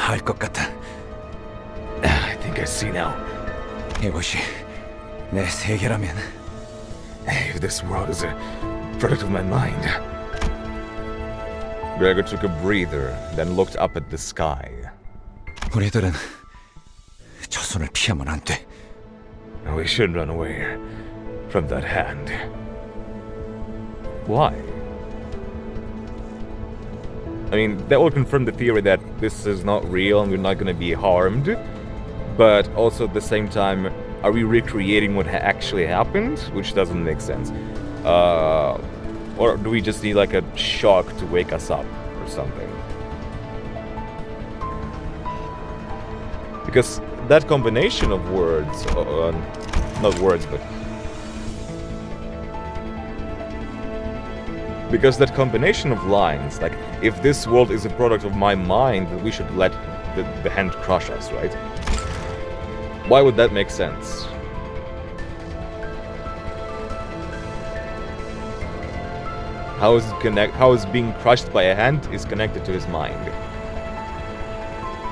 알 것 같아. I think I see now. 이것이 내 세계라면. If this world is a product of my mind. Gregor took a breather, then looked up at the sky. 우리들은 저 손을 피하면 안 돼. We shouldn't run away from that hand. Why? I mean, that will confirm the theory that this is not real and we're not gonna be harmed. But also at the same time, are we recreating what actually happened? Which doesn't make sense. Or do we just need like a shock to wake us up or something? Because that combination of words, not words, but because that combination of lines, like, if this world is a product of my mind, then we should let the hand crush us, right? Why would that make sense? How is being crushed by a hand is connected to his mind?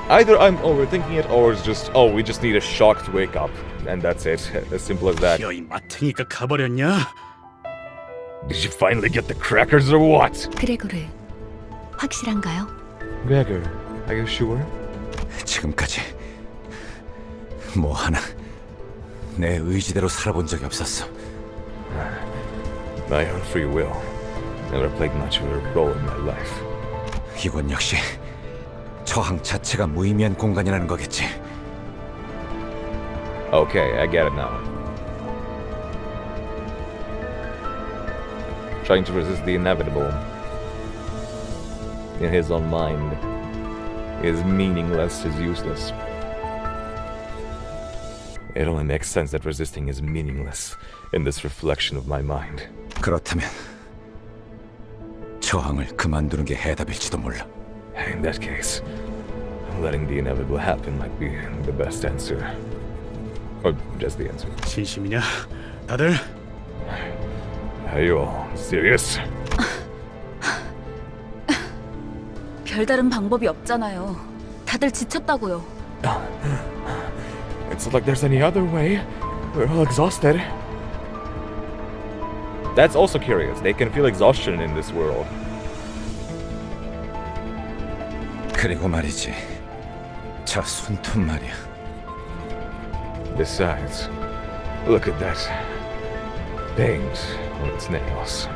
Either I'm overthinking it, or it's just, oh, we just need a shock to wake up, and that's it. As simple as that. 여이 맡으니까 가버렸냐? Did you finally get the crackers or what? 그레고르, 확실한가요? Gregor, are you sure? 지금까지 뭐 하나 내 의지대로 살아본 적이 없었어. My own free will never played much of a role in my life. 이건 역시 저항 자체가 무의미한 공간이라는 거겠지. Okay, I get it now. Trying to resist the inevitable in his own mind is meaningless, is useless. It only makes sense that resisting is meaningless in this reflection of my mind. 그렇다면 저항을 그만두는 게 해답일지도 몰라. In that case, letting the inevitable happen might be the best answer. Or just the answer. 진심이냐? 다들? Are you all serious? 별다른 방법이 없잖아요. 다들 지쳤다고요. It's not like there's any other way. We're all exhausted. That's also curious. They can feel exhaustion in this world. 그리고 말이지, 저 손톱 말이야. Besides, look at that paint on its nails.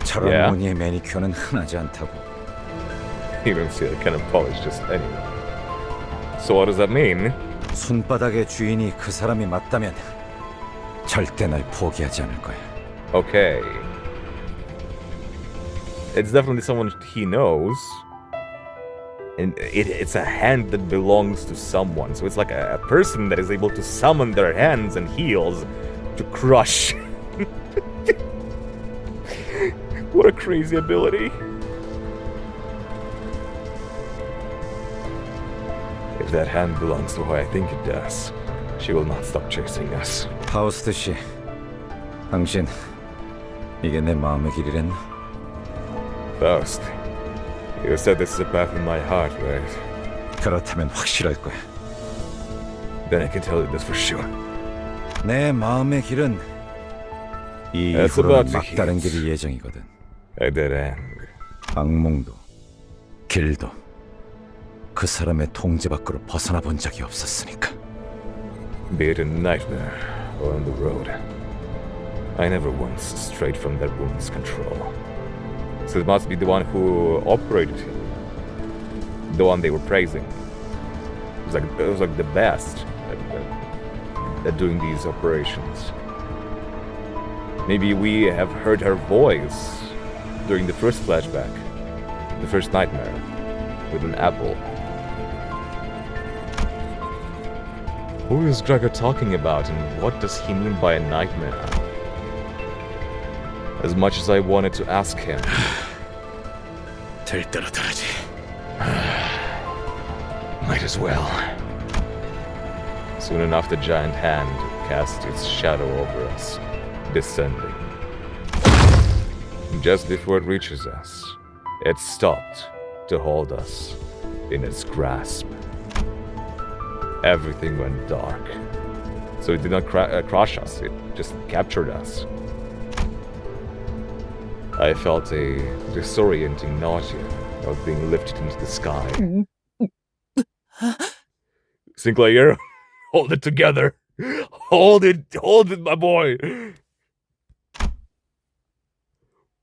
저런 Yeah? 무늬의 매니큐어는 흔하지 않다고. You don't see that kind of polish just anywhere. So what does that mean? 손바닥의 주인이 그 사람이 맞다면 절대 날 포기하지 않을 거야. Okay. It's definitely someone he knows. And it's a hand that belongs to someone. So it's like a person that is able to summon their hands and heels to crush. What a crazy ability. If that hand belongs to who I think it does, she will not stop chasing us. 파우스트 씨, 당신 이게 내 마음의 길이랬나? Faust, you said this is a path in my heart, right? 그렇다면 확실할 거야. Then I can tell you this for sure. 내 마음의 길은 이 That's 이후로는 about to 막다른 hit. 길이 예정이거든. A dead end. 악몽도 길도 그 사람의 통제 밖으로 벗어나 본 적이 없었으니까. Be it a nightmare or on the road, I never once strayed from that woman's control. So it must be the one who operated him, the one they were praising. It was like the best at doing these operations. Maybe we have heard her voice during the first flashback, the first nightmare, with an apple. Who is Gregor talking about, and what does he mean by a nightmare? As much as I wanted to ask him, 될 대로 되지. might as well. Soon enough, the giant hand cast its shadow over us, descending. Just before it reaches us, it stopped to hold us in its grasp. Everything went dark. So it did not crush us, it just captured us. I felt a disorienting nausea of being lifted into the sky. Sinclair, hold it together. Hold it, my boy.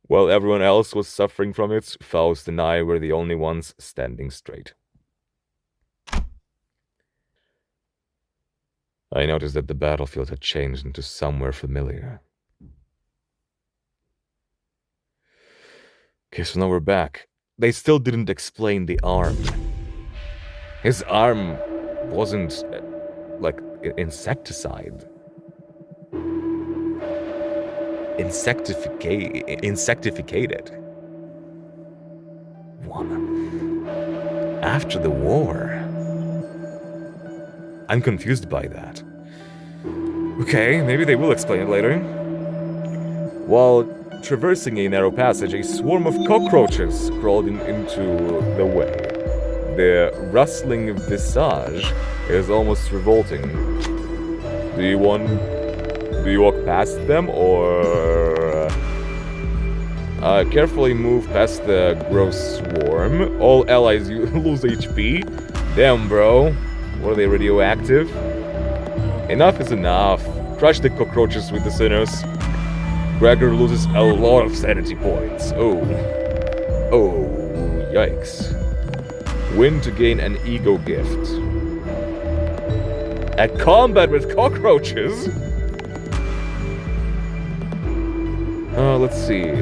While everyone else was suffering from it, Faust and I were the only ones standing straight. I noticed that the battlefield had changed into somewhere familiar. Okay, so now we're back. They still didn't explain the arm. His arm wasn't, like, insecticide. Insectificated. What? After the war? I'm confused by that. Okay, maybe they will explain it later. While traversing a narrow passage, a swarm of cockroaches crawled into the way. Their rustling visage is almost revolting. Do you walk past them, or carefully move past the gross swarm? All allies lose HP. Damn, bro. What are they, radioactive? Enough is enough. Crush the cockroaches with the sinners. Gregor loses a lot of sanity points. Oh, yikes. Win to gain an ego gift. A combat with cockroaches? Let's see.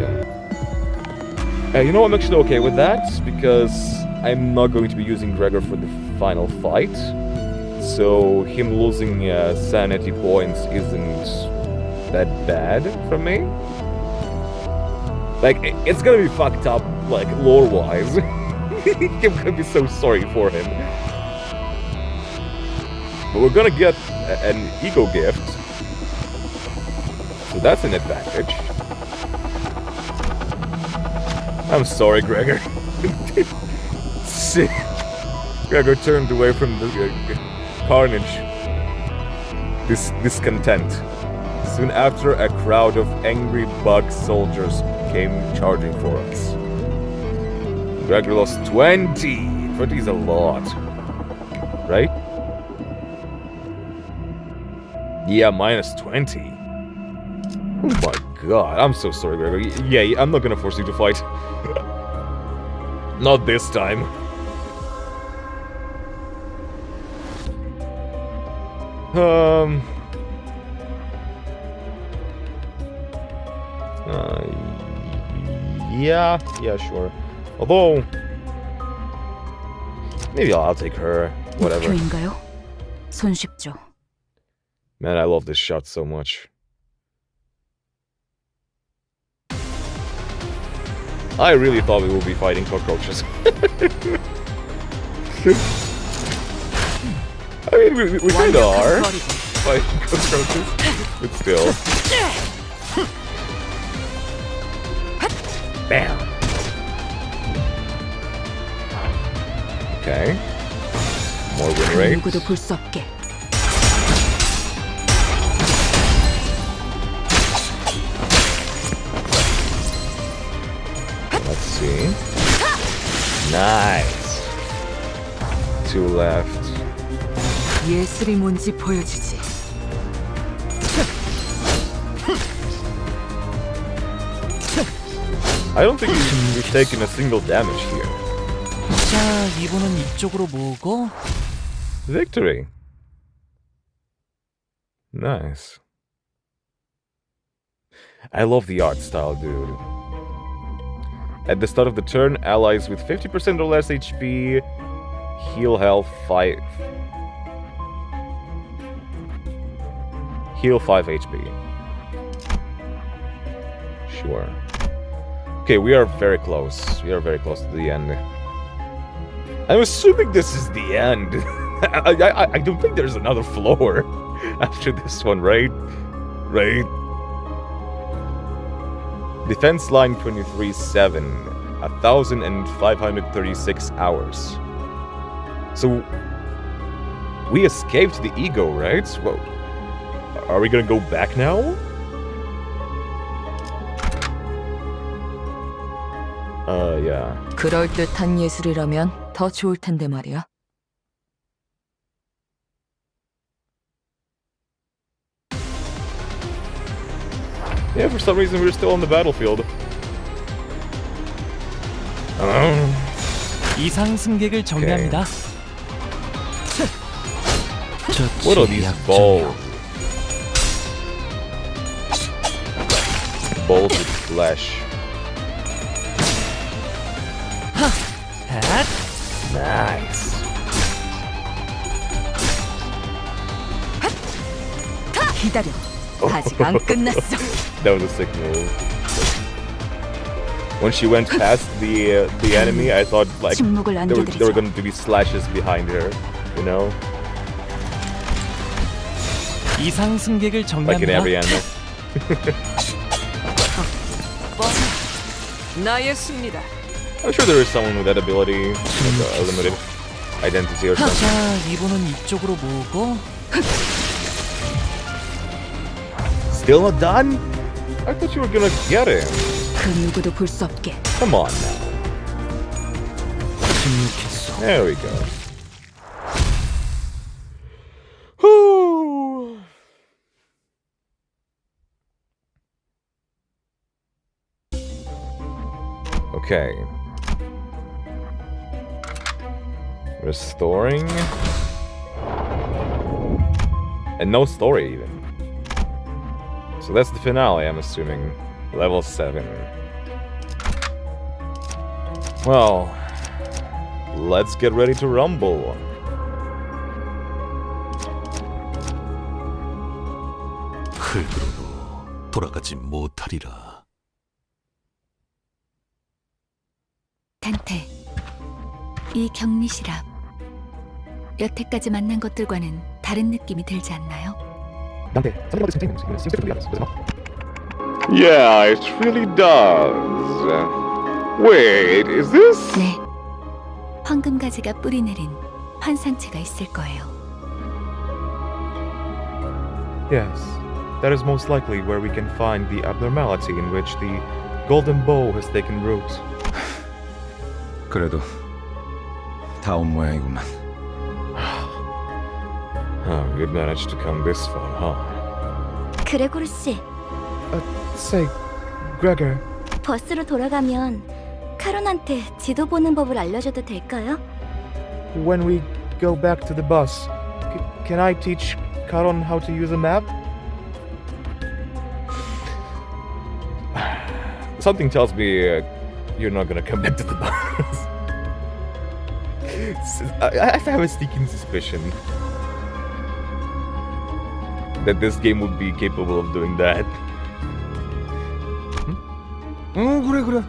You know, I'm actually okay with that, because I'm not going to be using Gregor for the final fight. So him losing sanity points isn't that bad for me. Like, it's gonna be fucked up, like, lore-wise. I'm gonna be so sorry for him. But we're gonna get an ego gift. So that's an advantage. I'm sorry, Gregor. Gregor turned away from the carnage. Discontent. Soon after, a crowd of angry bug soldiers came charging for us. Gregor lost 20! 20 is a lot. Right? Yeah, minus 20. Oh my god, I'm so sorry, Gregor. Yeah, I'm not gonna force you to fight. Not this time. Yeah, sure. Although, maybe I'll take her. Whatever. 목표인가요? 손쉽죠. Man, I love this shot so much. I really thought we would be fighting cockroaches. I mean, we kinda are fighting cockroaches, but still. Bam! Okay. More win rates. 누구도 볼 수 없게. Let's see. Nice. 2 left. 예술이 뭔지 보여주지. I don't think we've taken a single damage here. 자, 이번은 이쪽으로 모으고. Victory. Nice. I love the art style, dude. At the start of the turn, allies with 50% or less HP heal health 5. Heal 5 HP. Sure. Okay, we are very close. We are very close to the end. I'm assuming this is the end. I don't think there's another floor after this one, right? Right? Defense line 23-7. 1,536 hours. So, we escaped the ego, right? Well, are we gonna go back now? Yeah. 그럴듯한 예술이라면 더 좋을 텐데 말이야. Yeah, for some reason we're still on the battlefield. 이상 승객을 정리합니다. What are these balls? Balls with flesh. Nice. 기다려. 아직 안 끝났어. That was a sick move. When she went past the enemy, I thought like there were going to be slashes behind her, you know? 이상 승객을 Like in 정리합니다. every anime. 나였습니다. I'm sure there is someone with that ability, like a limited identity or something. 자, 리본은 이쪽으로 모으고. Still not done? I thought you were gonna get him. 그 누구도 볼 수 없게. Come on now. 16횟수. There we go. Okay. Restoring. And no story even. So that's the finale, I'm assuming. Level 7. Well, let's get ready to rumble. 흙으로도 돌아가지 못하리라. 단테, 이 격리실압 여태까지 만난 것들과는 다른 느낌이 들지 않나요? Dante, something about this containment seems different from the others, does it not? Yeah, it really does. Wait, is this? 네, 황금가지가 뿌리내린 환상체가 있을 거예요. Yes, that is most likely where we can find the abnormality in which the golden bow has taken root. 그래도 다 온 모양이구만. Oh, we've managed to come this far, huh? 그레고르 씨, Say, Gregor. 버스로 돌아가면 카론한테 지도 보는 법을 알려줘도 될까요? When we go back to the bus, can I teach Caron how to use a map? Something tells me you're not gonna come back to the bus. I have a sneaking suspicion that this game would be capable of doing that. 그래.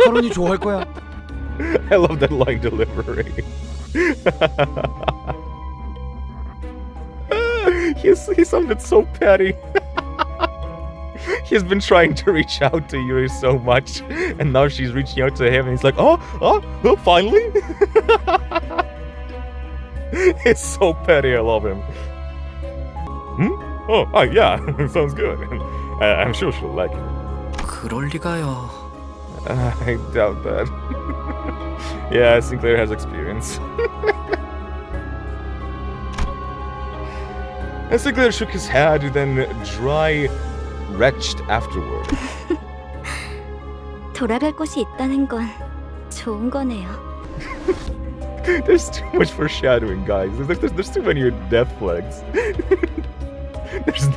카론이 좋아할 거야. I love that line delivery. He sounded so petty. He's been trying to reach out to Yuri so much, and now she's reaching out to him, and he's like, oh, finally? He's so petty, I love him. Oh, yeah, sounds good. I'm sure she'll like it. 그럴 리가요. I doubt that. Yeah, Sinclair has experience. And Sinclair shook his head, then dry retched afterward. 돌아갈 곳이 있다는 건 좋은 거네요. There's too much foreshadowing, guys. There's too many death flags.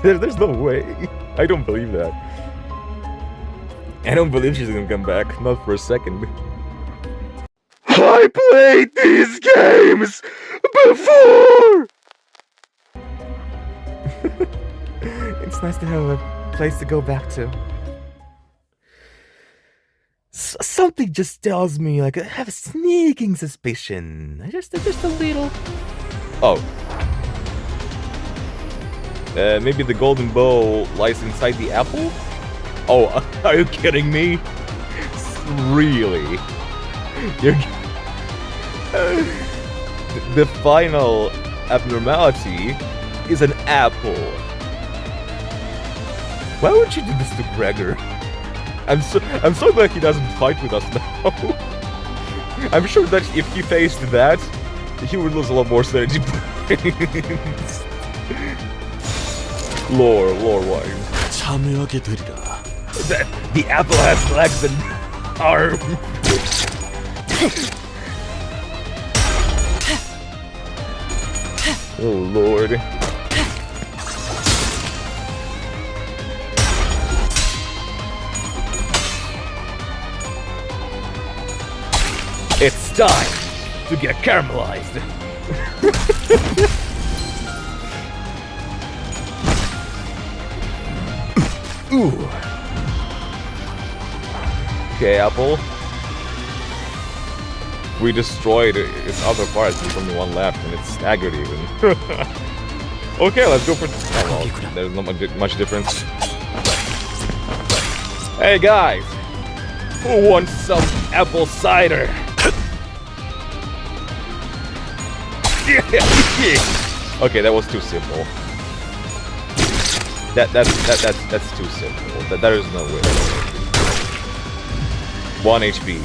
There's no way. I don't believe that. I don't believe she's gonna come back. Not for a second. I played these games before! It's nice to have a place to go back to. Something just tells me, like, I have a sneaking suspicion. Just a little. Oh. Maybe the golden bow lies inside the apple? Oh, are you kidding me? Really? The final abnormality is an apple. Why would you do this to Gregor? I'm so glad he doesn't fight with us now. I'm sure that if he faced that, he would lose a lot more synergy points. Lore-wise. 참여하게 되리라. The apple has legs and arms. Oh lord. It's time to get caramelized. Ooh. Okay, Apple. We destroyed its other parts. There's only one left, and it's staggered even. Okay, let's go for. Oh, well, there's not much difference. Hey guys, who wants some apple cider? Okay, that was too simple. That's too simple. There is no way. 1 HP.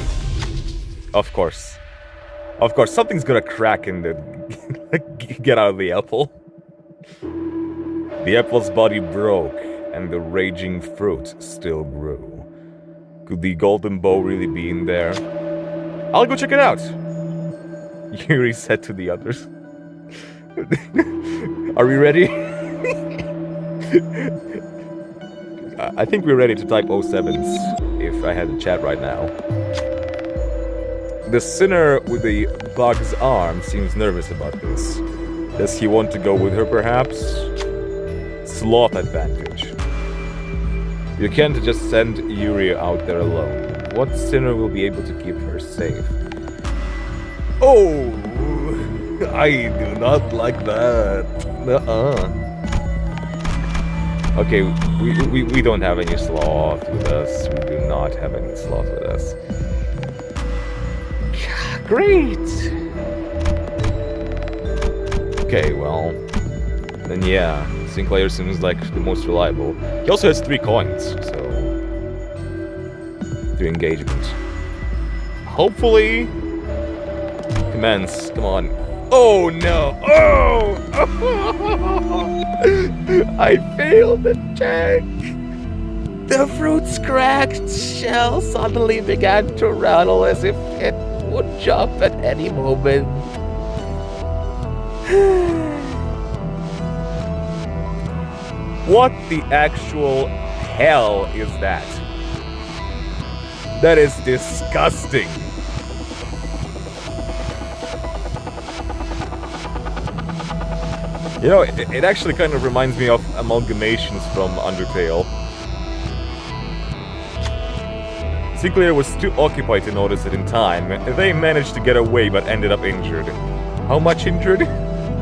Of course. Of course, something's gonna crack in the... Get out of the apple. The apple's body broke, and the raging fruit still grew. Could the golden bow really be in there? I'll go check it out! Yuri said to the others. Are we ready? I think we're ready to type 07s, if I had a chat right now. The sinner with the bug's arm seems nervous about this. Does he want to go with her, perhaps? Sloth advantage. You can't just send Yuri out there alone. What sinner will be able to keep her safe? Oh! I do not like that. Okay, we don't have any sloth with us. We do not have any sloth with us. Great! Okay, well... Then yeah, Sinclair seems like the most reliable. He also has 3 coins, so... 3 engagement. Hopefully... Commence, come on. Oh no! Oh! I failed the check! The fruit's cracked shell suddenly began to rattle as if it would jump at any moment. What the actual hell is that? That is disgusting. You know, it actually kind of reminds me of amalgamations from Undertale. Sinclair was too occupied to notice it in time. They managed to get away but ended up injured. How much injured?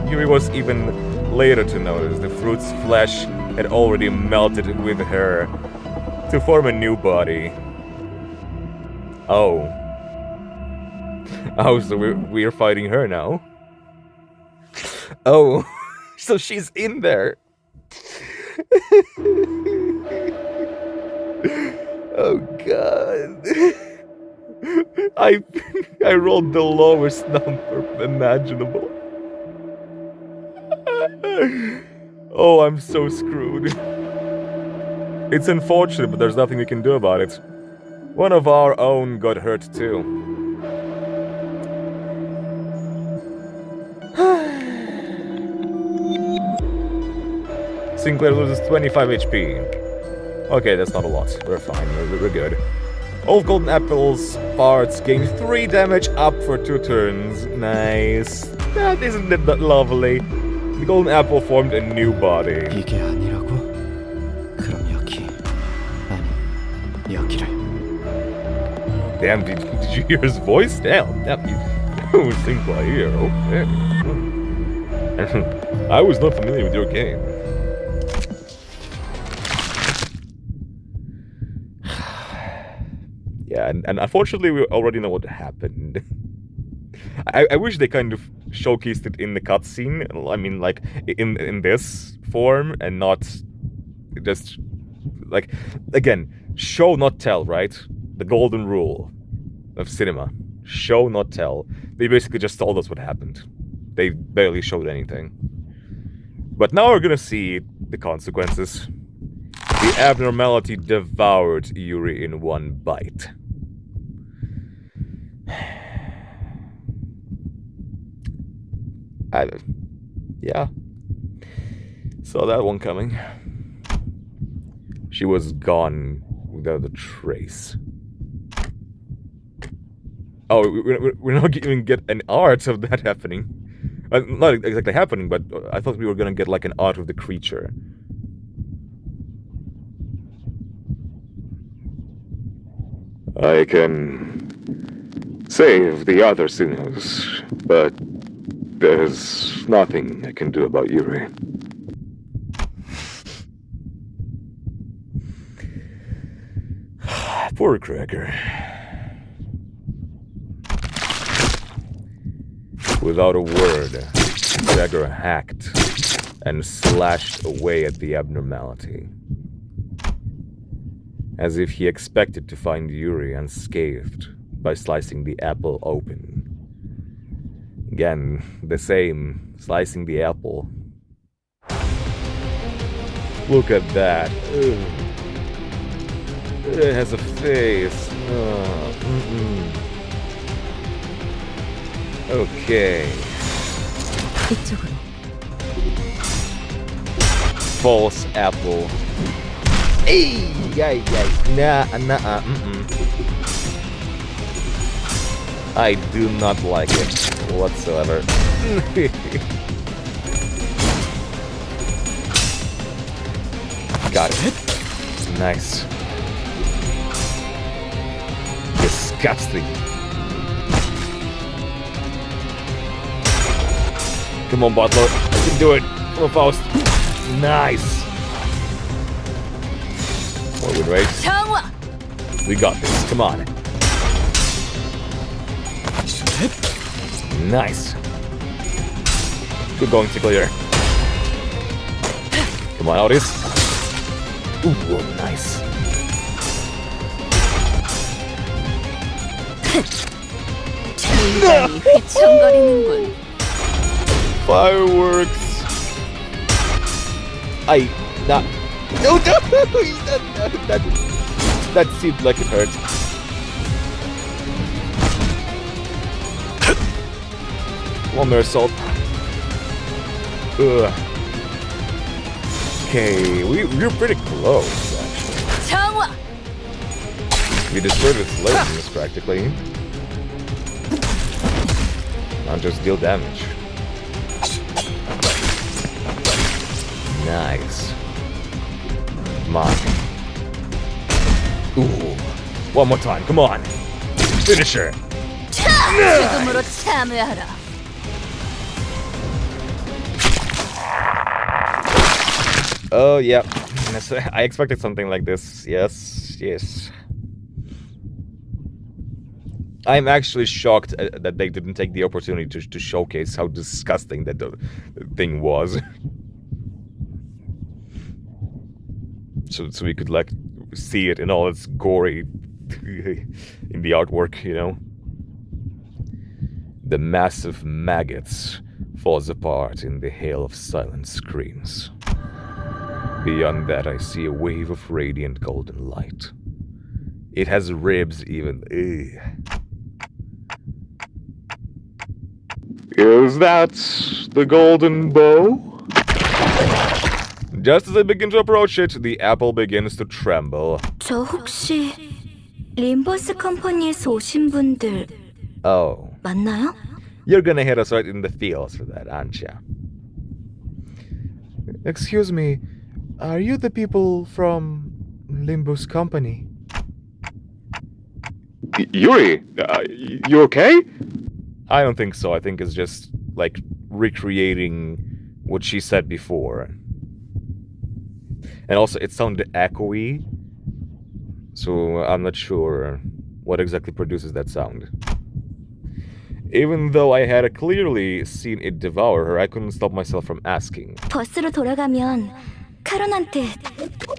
Yuri was even later to notice the fruit's flesh had already melted with her to form a new body. Oh. Oh, so we're fighting her now? Oh. So she's in there. Oh god. I rolled the lowest number imaginable. Oh, I'm so screwed. It's unfortunate, but there's nothing we can do about it. One of our own got hurt too. Sinclair loses 25 HP. Okay, that's not a lot. We're fine. We're good. All golden apples parts gain 3 damage up for 2 turns. Nice. That isn't it that lovely? The golden apple formed a new body. 이게 아니라고? 그럼 여기 아니 여기를. Damn, did you hear his voice? Damn, you Sinclair here. Okay. I was not familiar with your game. Yeah, and unfortunately we already know what happened. I wish they kind of showcased it in the cutscene. I mean, like, in this form, and not just, like, again, show not tell, right? The golden rule of cinema. Show not tell. They basically just told us what happened. They barely showed anything. But now we're gonna see the consequences. The abnormality devoured Yuri in one bite. Yeah. Saw that one coming. She was gone without a trace. Oh, we're not even get an art of that happening. Not exactly happening, but I thought we were gonna get like an art of the creature. I can save the other sinners, but there's nothing I can do about Yuri. Poor Cracker. Without a word, Cracker hacked and slashed away at the abnormality, as if he expected to find Yuri unscathed by slicing the apple open. Again, the same, slicing the apple. Look at that. Ugh. It has a face. Okay. 이쪽으로. False apple. Hey, nah. I do not like it whatsoever. Got it. Nice. Disgusting. Come on, Butler. You can do it. Come on, Faust. Nice. More win rates. We got this. Come on. Nice. Good going, Tickler. Come on, Otis. Ooh, nice. 휘청거리는군. Fireworks. No, that seemed like it hurt. One more assault. Ugh. Okay, we're pretty close, actually. We destroyed its legs, practically. Not just deal damage. Nice. Come on. Ooh. One more time, come on. Finish her. 죽음으로 참여하라. Oh, yeah. I expected something like this. Yes. I'm actually shocked that they didn't take the opportunity to showcase how disgusting that thing was. So we could, like, see it in all its gory in the artwork, you know? The massive maggots falls apart in the hail of silent screams. Beyond that, I see a wave of radiant golden light. It has ribs even. Ugh. Is that the golden bow? Just as I begin to approach it, the apple begins to tremble. 저 혹시 림버스 컴퍼니에서 오신 분들 Oh. 맞나요? You're gonna hit us right in the feels for that, aren't ya? Excuse me, are you the people from Limbus company? Yuri, you okay? I don't think so. I think it's just, like, recreating what she said before. And also, it sounded echoey. So, I'm not sure what exactly produces that sound. Even though I had clearly seen it devour her, I couldn't stop myself from asking. 버스로 돌아가면 카론한테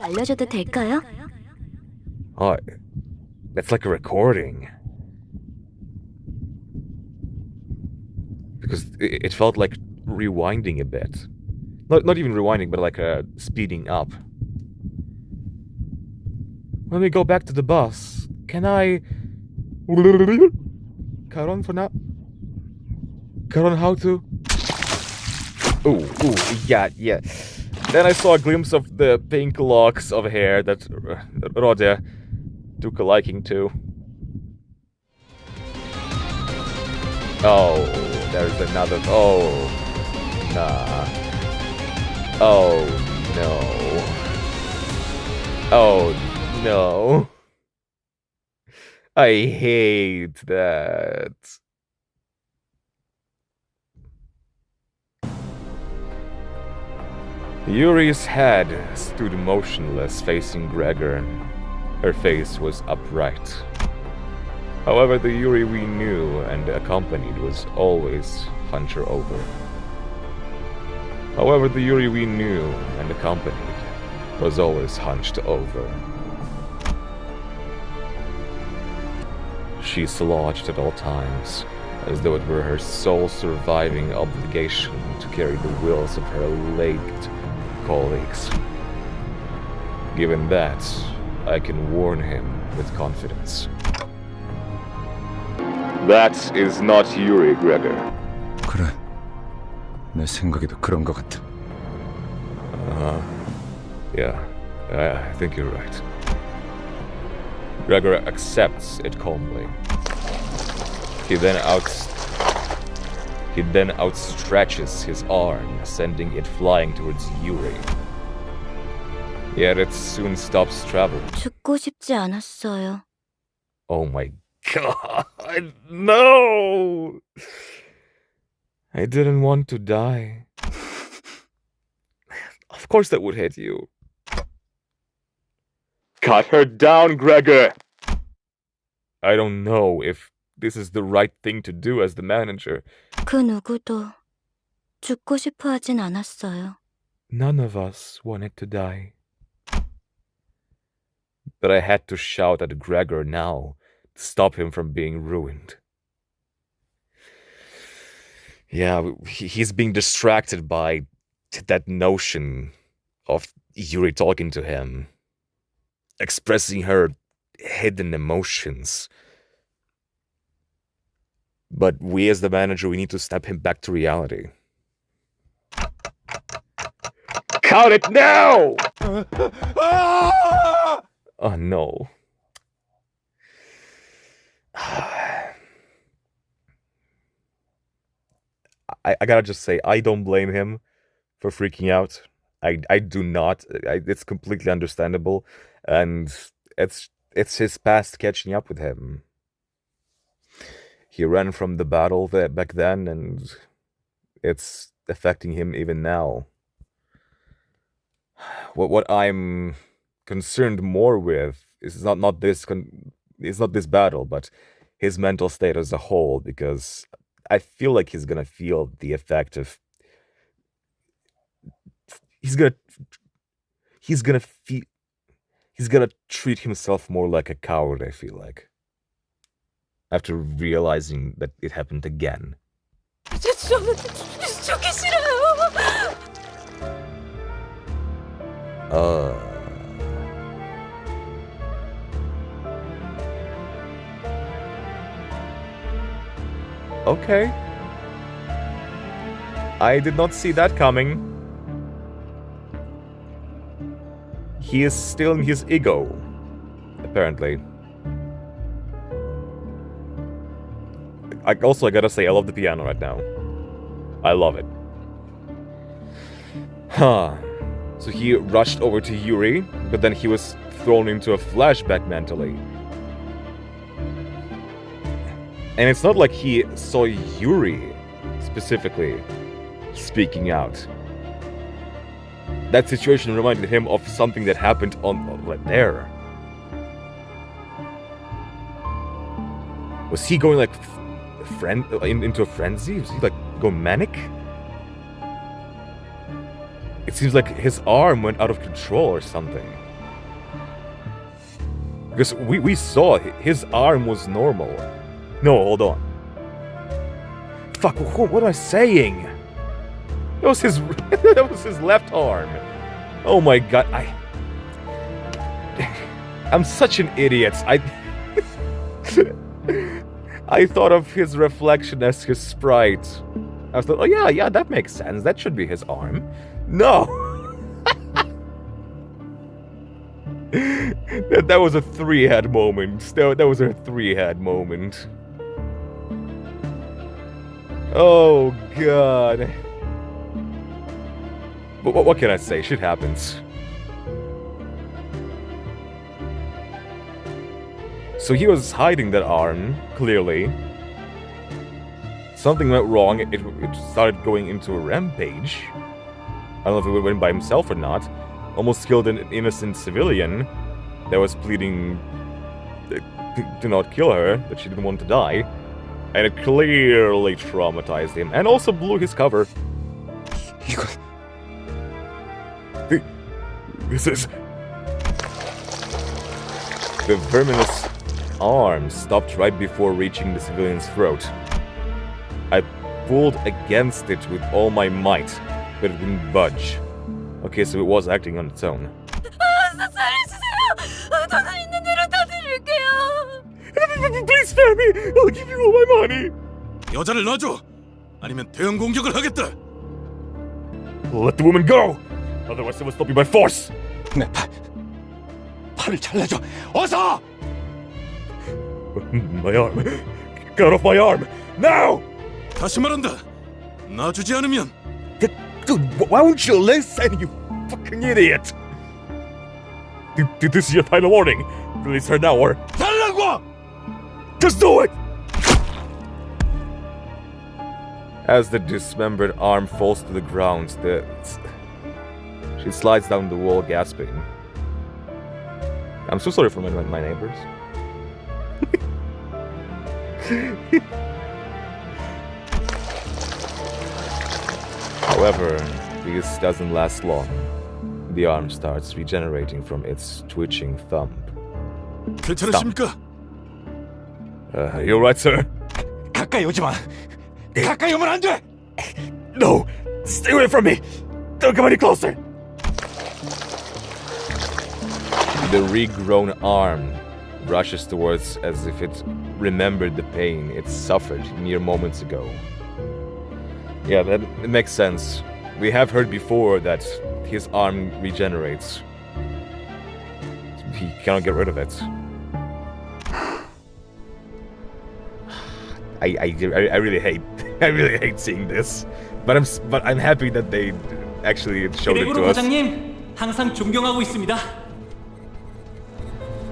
알려줘도 될까요? Oh, that's like a recording. Because it felt like rewinding a bit. Not even rewinding, but like speeding up. when we go back to the bus, can I... Karon for now? Karon, how to... Ooh, yeah. Then I saw a glimpse of the pink locks of hair that Roger took a liking to. Oh, there's another... Oh, nah. Oh, no. Oh, no. I hate that. Yuri's head stood motionless, facing Gregor. Her face was upright. However, the Yuri we knew and accompanied was always hunched over. However, the Yuri we knew and accompanied was always hunched over. She slouched at all times, as though it were her sole surviving obligation to carry the wills of her legged colleagues. Given that, I can warn him with confidence. That is not Yuri, Gregor. 그래. 내 생각에도 그런 것 같아. Yeah, I think you're right. Gregor accepts it calmly. He then outstretches his arm, sending it flying towards Yuri. Yet it soon stops traveling. 죽고 싶지 않았어요. Oh my god, no! I didn't want to die. Of course that would hit you. Cut her down, Gregor! I don't know if this is the right thing to do as the manager. 그 누구도 죽고 싶어 하진 않았어요. None of us wanted to die. But I had to shout at Gregor now to stop him from being ruined. Yeah, he's being distracted by that notion of Yuri talking to him, expressing her hidden emotions. But we as the manager, we need to snap him back to reality. Count it now! Oh no. I gotta just say, I don't blame him for freaking out. I do not. It's completely understandable, and it's his past catching up with him. He ran from the battle back then, and it's affecting him even now. What I'm concerned more with is not this battle, but his mental state as a whole, because I feel like he's gonna feel the effect of he's gonna treat himself more like a coward, I feel like, after realizing that it happened again. 죽기 싫어요. Okay. I did not see that coming. He is still in his ego, apparently. I gotta say, I love the piano right now. I love it. Huh. So he rushed over to Yuri, but then he was thrown into a flashback mentally. And it's not like he saw Yuri specifically speaking out. That situation reminded him of something that happened right there. Was he going like into a frenzy? Was he like going manic? It seems like his arm went out of control or something. Because we saw his arm was normal. No, hold on. Fuck, what am I saying? That was his that was his left arm. Oh my god, I'm such an idiot. I thought of his reflection as his sprite. I thought, oh yeah, that makes sense. That should be his arm. No! that was a three-head moment. That was a three-head moment. Oh, God. But what can I say? Shit happens. So he was hiding that arm, clearly. Something went wrong. It started going into a rampage. I don't know if it went by himself or not. Almost killed an innocent civilian that was pleading to not kill her, that she didn't want to die. And it clearly traumatized him. And also blew his cover. This is... The verminous arm stopped right before reaching the civilian's throat. I pulled against it with all my might, but it didn't budge. Okay, so it was acting on its own. Please spare me! I'll give you all my money! 여자를 놔줘! 아니면 대응 공격을 하겠다! Let the woman go! Otherwise I will stop you by force! 내 팔을 잘라줘! 어서! My arm! Cut off my arm! Now! 다시 말한다! 놔주지 않으면... Dude, why won't you listen, you fucking idiot? This is your final warning. Release her now or... 달라고! Just do it! As the dismembered arm falls to the ground, she slides down the wall, gasping. I'm so sorry for my neighbors. However, this doesn't last long. The arm starts regenerating from its twitching thumb. 괜찮으십니까? You alright, sir? 가까이 오지 마. 가까이 오면 안 돼. No, stay away from me. Don't come any closer. The regrown arm rushes towards as if it remembered the pain it suffered mere moments ago. Yeah, that makes sense. We have heard before that his arm regenerates. He cannot get rid of it. I really hate seeing this, but I'm happy that they actually showed it to us. 과장님, 항상 존경하고 있습니다.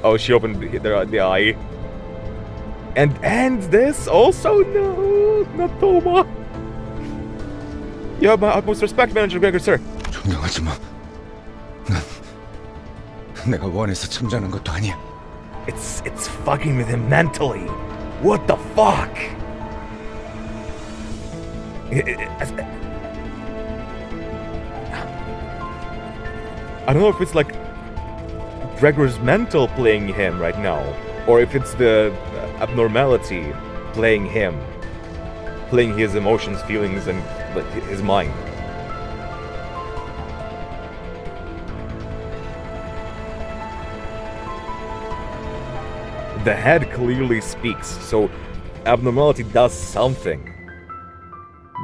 Oh, she opened the eye. And this also? No, not Thoma. You have my utmost respect, Manager Gregor, sir. 존경하지 마. 난 내가 원해서 참전한 것도 아니야. It's fucking with him mentally. What the fuck? I don't know if it's like Gregor's mental playing him right now, or if it's the abnormality playing him, playing his emotions, feelings, and his mind. The head clearly speaks, so abnormality does something.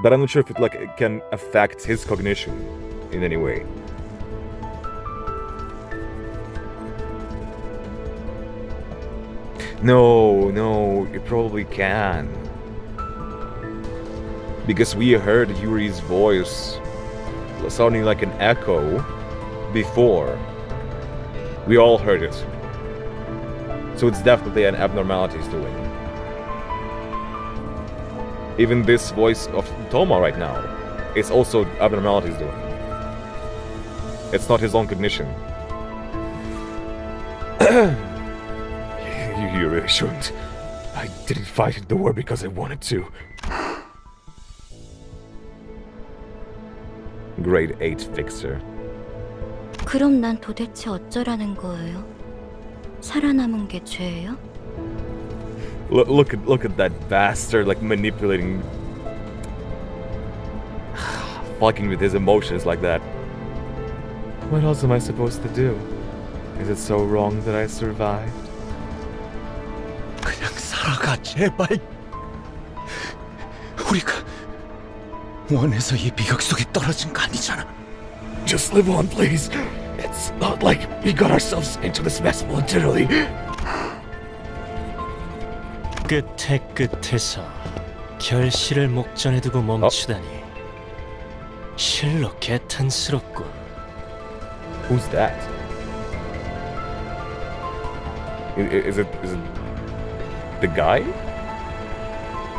But I'm not sure if it can affect his cognition in any way. No, it probably can. Because we heard Yuri's voice sounding like an echo before. We all heard it. So it's definitely an abnormality he's doing. Even this voice of Thoma right now, it's also abnormalities doing. It's not his own cognition. You really shouldn't. I didn't fight the war because I wanted to. Grade 8 fixer. 그럼 난 도대체 어쩌라는 거예요? 살아남은 게 죄예요? Look at that bastard, like manipulating, fucking with his emotions like that. What else am I supposed to do? Is it so wrong that I survived? 그냥 살아가 제발. 우리가 원해서 이 비극 속에 떨어진 거 아니잖아. Just live on, please. It's not like we got ourselves into this mess voluntarily. 끝에 끝에서 결실을 목전에 두고 멈추다니 실로 개탄스럽군. Who's that? Is it the guy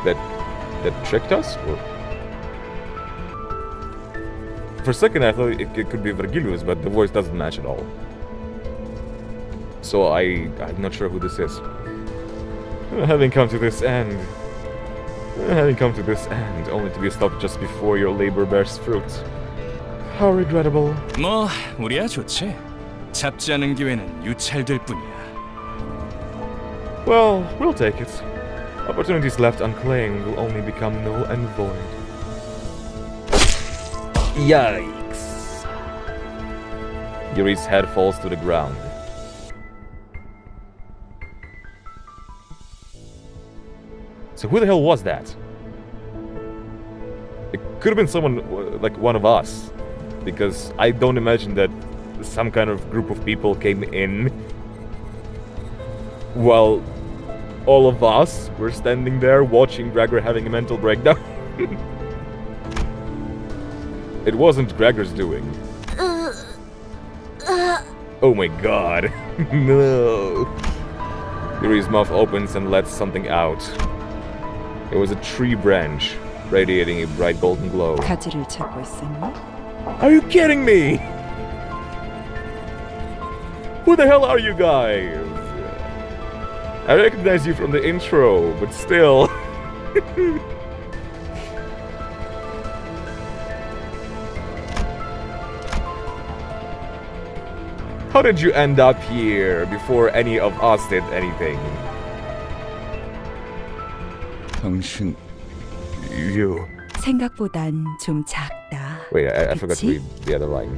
that tricked us? Or? For a second I thought it could be Vergilius, but the voice doesn't match at all. So I'm not sure who this is. Having come to this end, only to be stopped just before your labor bears fruit. How regrettable. 뭐 우리야 좋지. 잡지 않은 기회는 유찰될 뿐이야. Well, we'll take it. Opportunities left unclaimed will only become null and void. Yikes! Yuri's head falls to the ground. So who the hell was that? It could have been someone like one of us, because I don't imagine that some kind of group of people came in while all of us were standing there watching Gregor having a mental breakdown. It wasn't Gregor's doing. Oh my god. No. Yuri's mouth opens and lets something out. It was a tree branch, radiating a bright golden glow. 가지를 찾고 있었니? Are you kidding me? Who the hell are you guys? I recognize you from the intro, but still. How did you end up here before any of us did anything? 당신, you. 생각보단 좀 작다. Wait, I forgot to read the other line.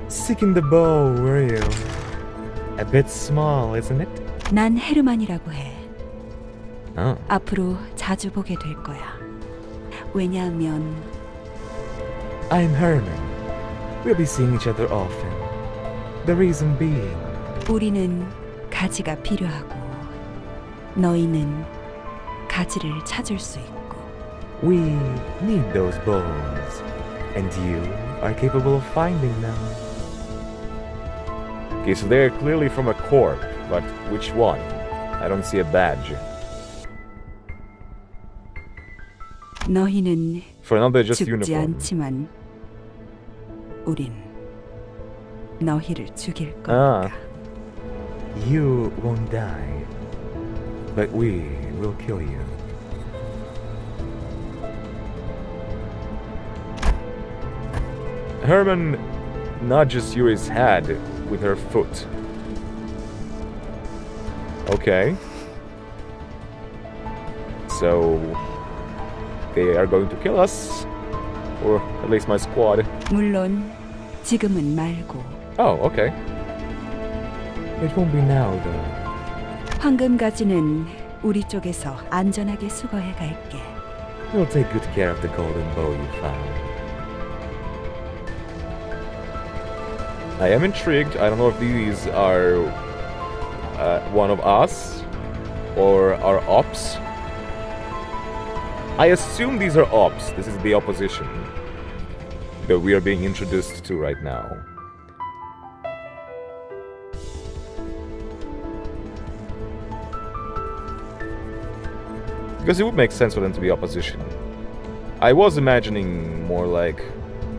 Seeking the bow, were you? A bit small, isn't it? 난 헤르만이라고 해. Oh. 앞으로 자주 보게 될 거야. 왜냐하면 I'm Hermann. We'll be seeing each other often. The reason being, 우리는 가지가 필요하고 너희는 가지를 찾을 수 있고. we need those bows, and you are capable of finding them. Okay, so they're clearly from a corp, but which one? I don't see a badge. 너희는 For now, they're just 죽지 uniform. 않지만 우린 너희를 죽일 거니까. You won't die, but we will kill you. Hermann nudges Yuri's head with her foot. Okay. So they are going to kill us, or at least my squad. 물론 지금은 말고. Oh, okay. It won't be now, though. 황금 가지는 우리 쪽에서 안전하게 수거해 갈게. We'll take good care of the golden bow you found. I am intrigued. I don't know if these are one of us or our ops. I assume these are ops. This is the opposition that we are being introduced to right now. Because it would make sense for them to be opposition. I was imagining more like,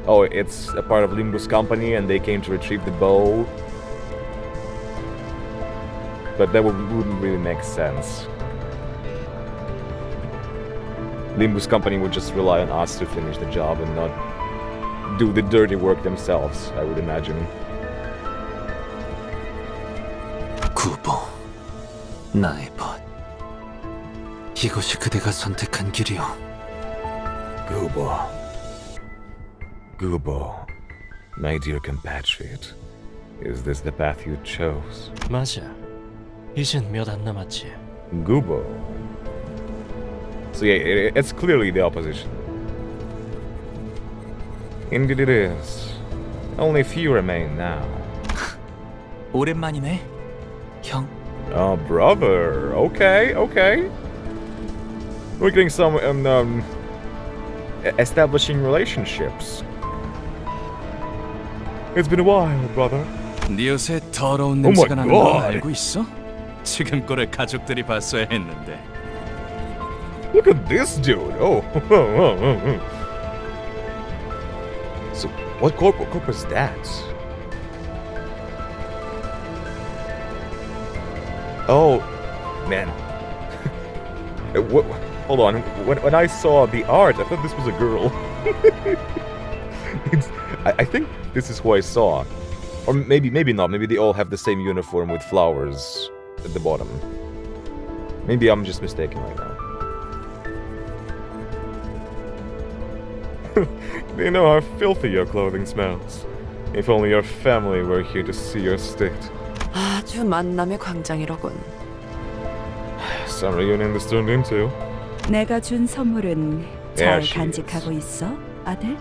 oh, it's a part of Limbus company and they came to retrieve the bow. But that wouldn't really make sense. Limbus company would just rely on us to finish the job and not do the dirty work themselves, I would imagine. 구보, 나의 벗. 이것이 그대가 선택한 길이오. Gubo, my dear compatriot, Is this the path you chose? 맞아. 이젠 몇 안 남았지. Gubo. So yeah, it's clearly the opposition. Indeed it is. Only few remain now. 오랜만이네, 형. Oh, brother. Okay. We're getting some establishing relationships. It's been a while, brother. 네 옷에 더러운 Oh 냄새가 my 나는 거 God. 알고 있어? 지금 꼴을 가족들이 봤어야 했는데. Look at this dude. Oh. So, what corp is that? Oh, man. Hold on. When I saw the art, I thought this was a girl. I think this is who I saw. Or maybe not. Maybe they all have the same uniform with flowers at the bottom. Maybe I'm just mistaken right now. They know how filthy your clothing smells. If only your family were here to see your state. 아주 만남의 광장이로군. Some reunion this turned into. 내가 준 선물은 There 잘 she 간직하고 있어, 아들?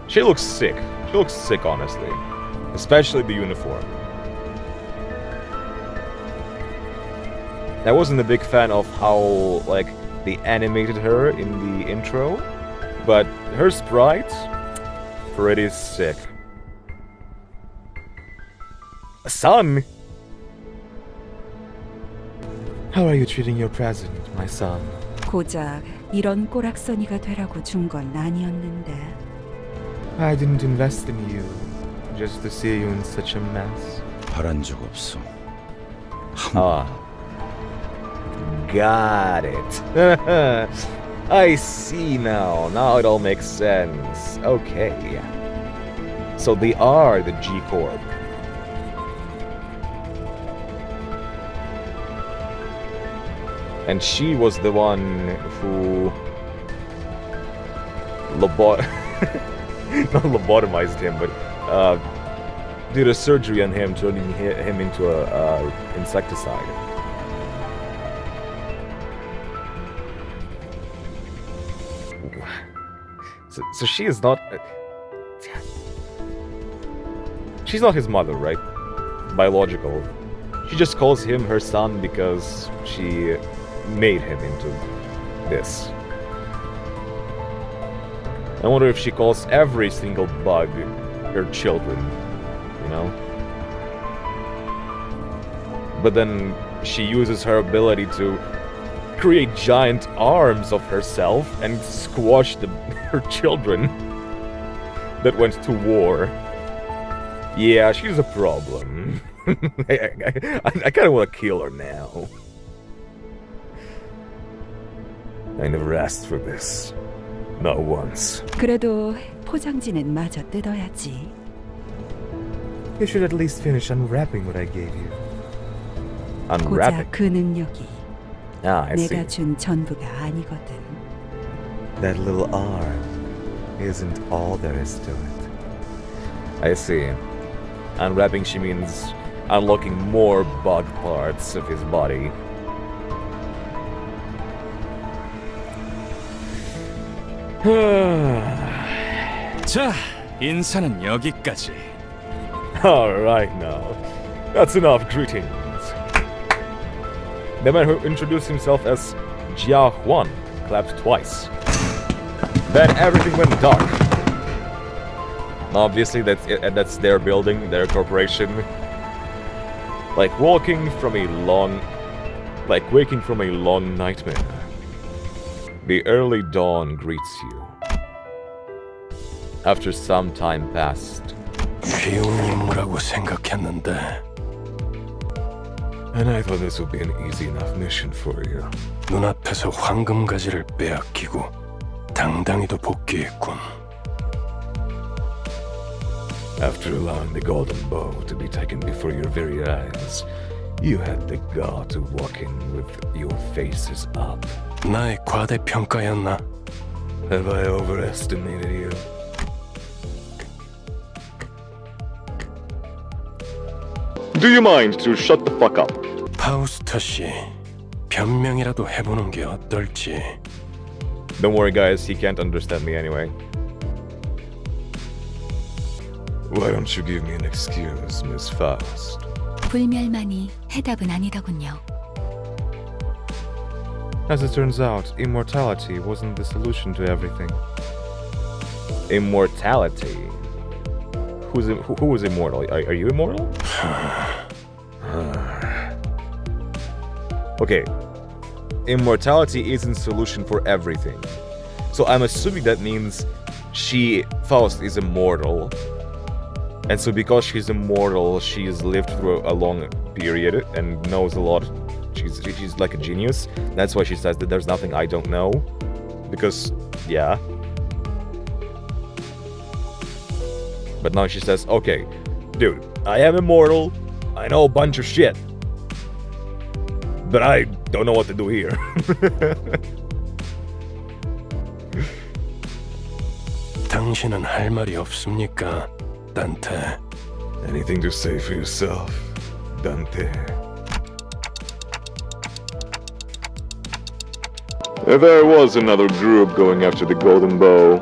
She looks sick. She looks sick, honestly. Especially the uniform. I wasn't a big fan of how, like, they animated her in the intro, but her sprite, pretty sick. Son! How are you treating your present, my son? 고작 이런 꼬락서니가 되라고 준 건 아니었는데. I didn't invest in you just to see you in such a mess. 바란 적 없어. Ah. Got it. I see now. Now it all makes sense. Okay. So they are the G Corp. And she was the one who not lobotomized him, but did a surgery on him, turning him into a insecticide. So she is not. She's not his mother, right? Biological. She just calls him her son because she made him into this. I wonder if she calls every single bug her children, you know? But then she uses her ability to create giant arms of herself and squash her children that went to war. Yeah, she's a problem. I kind of want to kill her now. I never asked for this. Not once. 그래도 포장지는 마저 뜯어야지. You should at least finish unwrapping what I gave you. Unwrapping? 고작 그 능력이 I see. 내가 준 전부가 아니거든. That little arm isn't all there is to it. I see. Unwrapping, she means unlocking more bug parts of his body. 자, 인사는 여기까지. Alright now. That's enough greetings. The man who introduced himself as Jia Huan clapped twice. Then everything went dark. Obviously, that's their building, their corporation. Like waking from a long nightmare. The early dawn greets you. After some time passed. 쉬운 임무라고 생각했는데. And I thought this would be an easy enough mission for you. 눈앞에서 황금가지를 빼앗기고 당당히도 복귀했군. After allowing the golden bow to be taken before your very eyes, you had the gall to walk in with your faces up. 나의 과대평가였나? Have I overestimated you? Do you mind to shut the fuck up? 파우스터 씨, 변명이라도 해보는 게 어떨지. Don't worry, guys. He can't understand me anyway. Why don't you give me an excuse, Miss Faust? 불멸만이 해답은 아니더군요. As it turns out, immortality wasn't the solution to everything. Immortality? Who is immortal? Are you immortal? Okay. Immortality isn't solution for everything. So I'm assuming that means Faust is immortal. And so because she's immortal, she's lived through a long period and knows a lot. She's like a genius. That's why she says that there's nothing I don't know. Because, yeah. But now she says, okay, dude, I am immortal. I know a bunch of shit. But I don't know what to do here. 당신은 할 말이 없습니까, 단테? Anything to say for yourself, Dante? If there was another group going after the golden bow,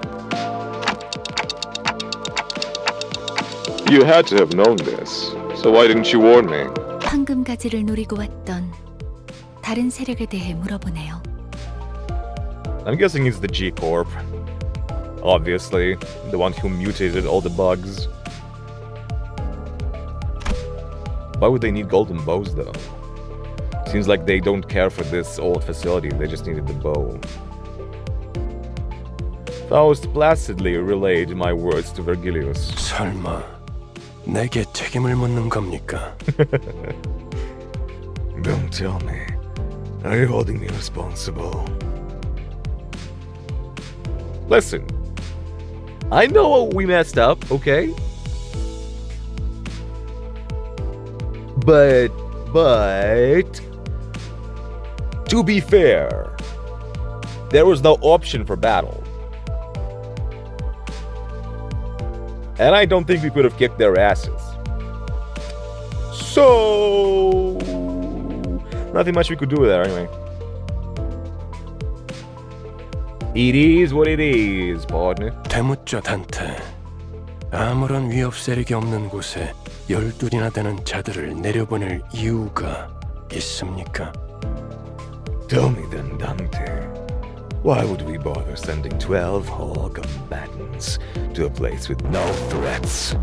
you had to have known this. So why didn't you warn me? 황금 가지를 노리고 왔던 다른 세력에 대해 물어보네요. I'm guessing it's the G-Corp. Obviously, the one who mutated all the bugs. Why would they need golden bows though? Seems like they don't care for this old facility, they just needed the bow. Faust placidly relayed my words to Vergilius. 설마 내게 책임을 묻는 겁니까? Don't tell me. Are you holding me responsible? Listen, I know we messed up, okay? But, to be fair, there was no option for battle. And I don't think we could have kicked their asses. So, nothing much we could do there anyway. It is what it is, partner. 되묻죠, 단테. 아무런 위협 세력이 없는 곳에 12이나 되는 자들을 내려보낼 이유가 있습니까? Tell me then, Dante. Why would we bother sending 12 whole combatants to a place with no threats?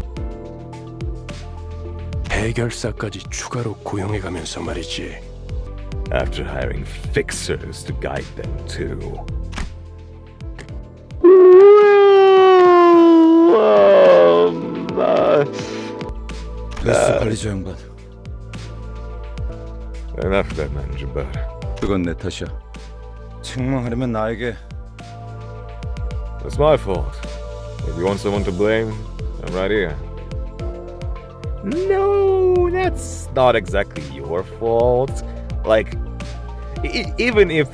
해결사까지 추가로 고용해가면서 말이지. After hiring fixers to guide them too. 됐어, 관리자 양반. Enough of that, manager bud. 그건 내 탓이야. 책망하려면 나에게. It's my fault. If you want someone to blame, I'm right here. No, that's not exactly your fault. Like, even if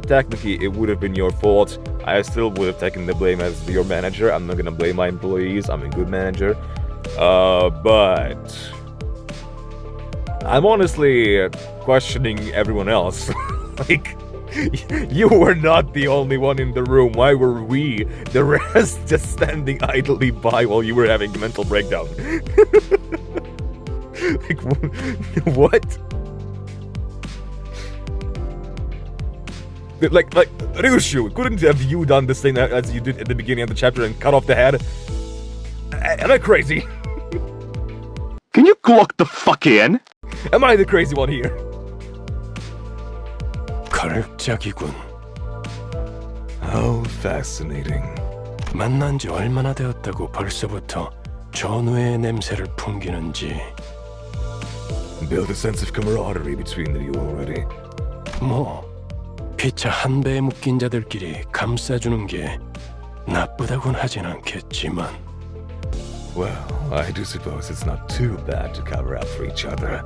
technically it would have been your fault, I still would have taken the blame as your manager. I'm not gonna blame my employees. I'm a good manager. But I'm honestly questioning everyone else. Like, you were not the only one in the room. Why were we, the rest, just standing idly by while you were having a mental breakdown? Like, what? Like, Ryushu, couldn't have you done this thing as you did at the beginning of the chapter and cut off the head? Am I crazy? Can you clock the fuck in? Am I the crazy one here? 걸작이군. How fascinating. 만난 지 얼마나 되었다고 벌써부터 전우의 냄새를 풍기는지. Build a sense of camaraderie between you already. 뭐 피차 한 배에 묶인 자들끼리 감싸주는 게 나쁘다곤 하진 않겠지만. Well, I do suppose it's not too bad to cover up for each other,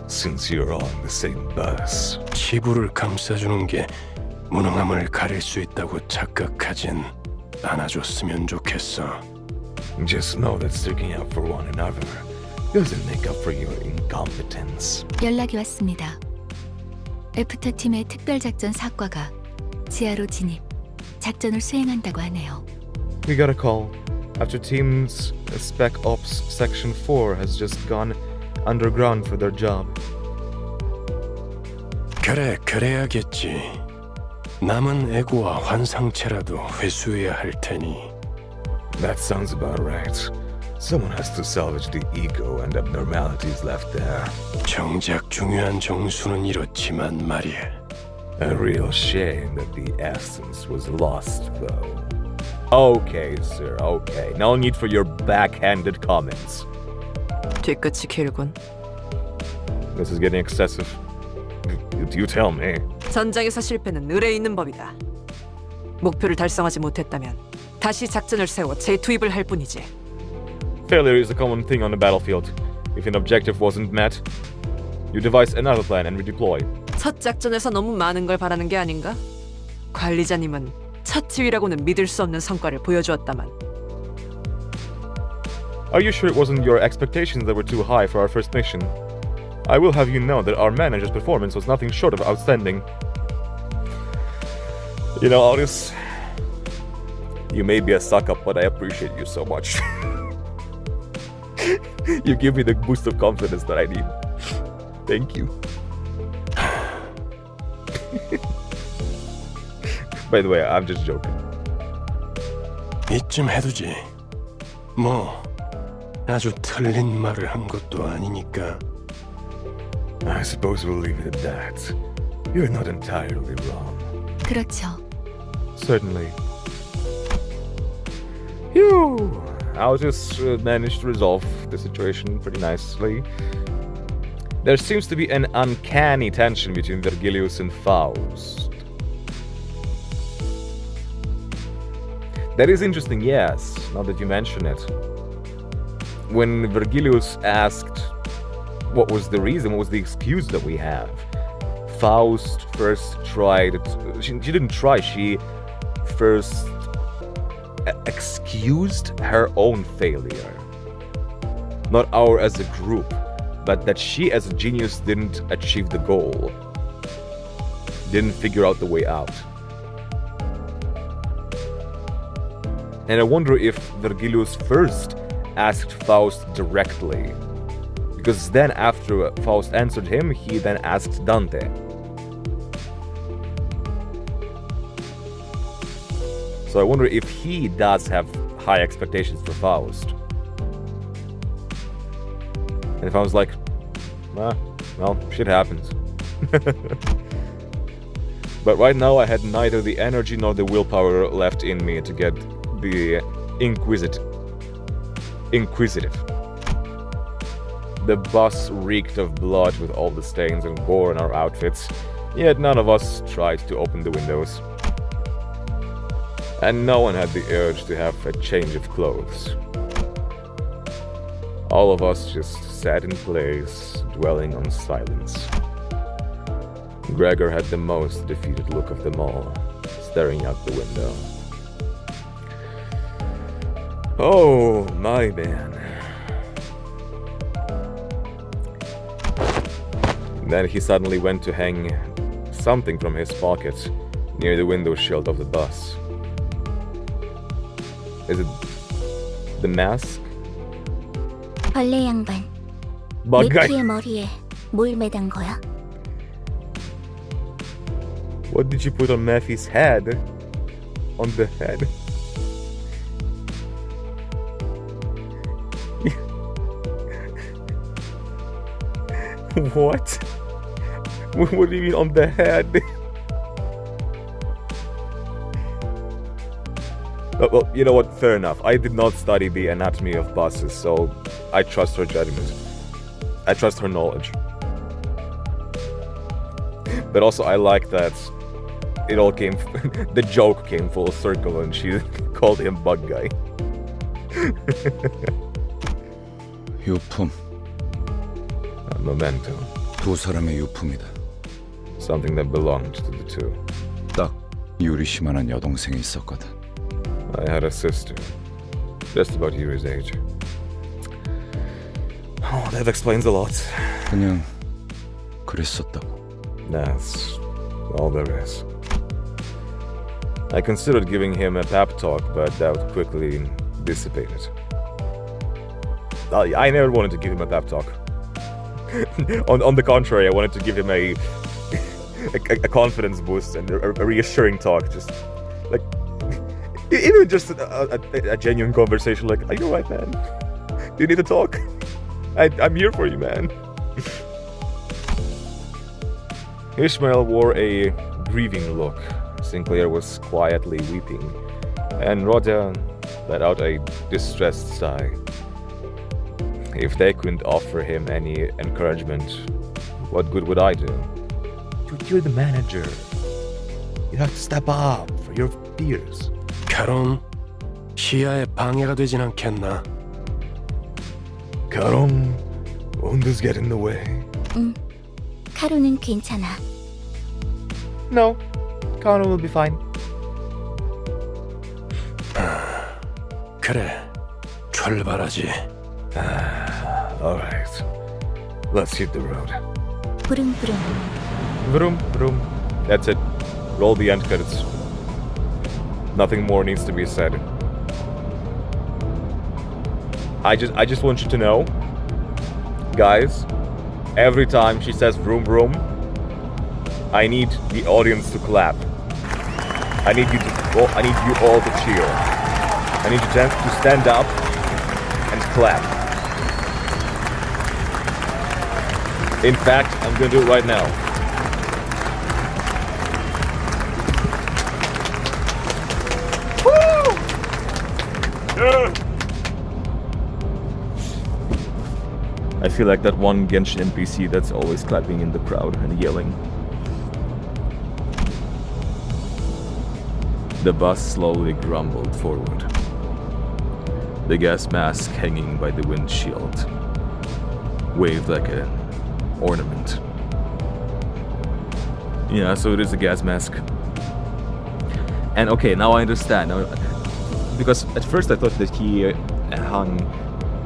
since you're all in the same bus. 치부를 감싸주는 게 무능함을 가릴 수 있다고 착각하진 않아줬으면 좋겠어. Just know that sticking up for one another doesn't make up for your incompetence. 연락이 왔습니다. 애프터 팀의 특별작전 사과가 지하로 진입, 작전을 수행한다고 하네요. We got a call. After Team's Spec Ops Section 4 has just gone underground for their job. 그래, 그래야겠지. 남은 에고와 환상체라도 회수해야 할 테니. That sounds about right. Someone has to salvage the ego and abnormalities left there. 정작 중요한 정수는 이렇지만 말이야. A real shame that the essence was lost, though. Okay, sir, okay. No need for your backhanded comments. 뒤끝이 길군. This is getting excessive. You tell me. 전장에서 실패는 을에 있는 법이다. 목표를 달성하지 못했다면 다시 작전을 세워 재투입을 할 뿐이지. Failure is a common thing on the battlefield. If an objective wasn't met, you devise another plan and redeploy. 첫 작전에서 너무 많은 걸 바라는 게 아닌가? 관리자님은 첫 지휘라고는 믿을 수 없는 성과를 보여주었다만. Are you sure it wasn't your expectations that were too high for our first mission? I will have you know that our manager's performance was nothing short of outstanding. You know, August, you may be a suck-up, but I appreciate you so much. You give me the boost of confidence that I need. Thank you. By the way, I'm just joking. 이쯤 해두지. 뭐 아주 틀린 말을 한 것도 아니니까. I suppose we'll leave it at that. You're not entirely wrong. 그렇죠. Certainly. Phew. I'll just manage to resolve the situation pretty nicely. There seems to be an uncanny tension between Vergilius and Faust. That is interesting, yes, now that you mention it. When Vergilius asked what was the reason, what was the excuse that we have, Faust first tried... She didn't try, she first excused her own failure. Not our as a group, but that she as a genius didn't achieve the goal. Didn't figure out the way out. And I wonder if Vergilius first asked Faust directly. Because then after Faust answered him, he then asked Dante. So I wonder if he does have high expectations for Faust. And if I was like, well, shit happens. But right now I had neither the energy nor the willpower left in me to get the inquisitive. The bus reeked of blood with all the stains and gore on our outfits, yet none of us tried to open the windows. And no one had the urge to have a change of clothes. All of us just sat in place, dwelling on silence. Gregor had the most defeated look of them all, staring out the window. Oh, my man. Then he suddenly went to hang something from his pocket near the window shield of the bus. Is it the mask? 벌레 양반. Bagay. 미키의 머리에 뭘 매단 거야? What did you put on Matthew's head? On the head? What? What do you mean on the head? Well, you know what? Fair enough. I did not study the anatomy of buses, so I trust her judgment. I trust her knowledge. But also, I like that it all came... the joke came full circle and she called him bug guy. 유품. A memento. 두 사람의 유품이다. Something that belonged to the two. 딱 유리시만한 여동생이 있었거든. I had a sister, just about Yuri's age. Oh, That explains a lot. 그냥 그랬었다고. That's all there is. I considered giving him a pep talk, but that quickly dissipated. I never wanted to give him a pep talk. on the contrary, I wanted to give him a confidence boost and a reassuring talk. Just like even just a genuine conversation. Like, are you alright, man? Do you need to talk? I'm here for you, man. Ishmael wore a grieving look. Sinclair was quietly weeping, and Rhoda let out a distressed sigh. If they couldn't offer him any encouragement, what good would I do? You're the manager. You have to step up for your peers. 결혼 시야에 방해가 되진 않겠나? 결혼 won't this get in the way? 카루는 괜찮아. No, Canto will be fine. 그래, 출발하지. Alright, let's hit the road. 부릉부릉. Vroom, vroom. That's it. Roll the end credits. Nothing more needs to be said. I just want you to know, guys, every time she says vroom vroom, I need the audience to clap. I need you all to cheer. I need you to stand up and clap. In fact, I'm gonna do it right now. I feel like that one Genshin NPC that's always clapping in the crowd and yelling. The bus slowly grumbled forward. The gas mask hanging by the windshield waved like an ornament. Yeah, so it is a gas mask. And okay, now I understand. Because at first I thought that he hung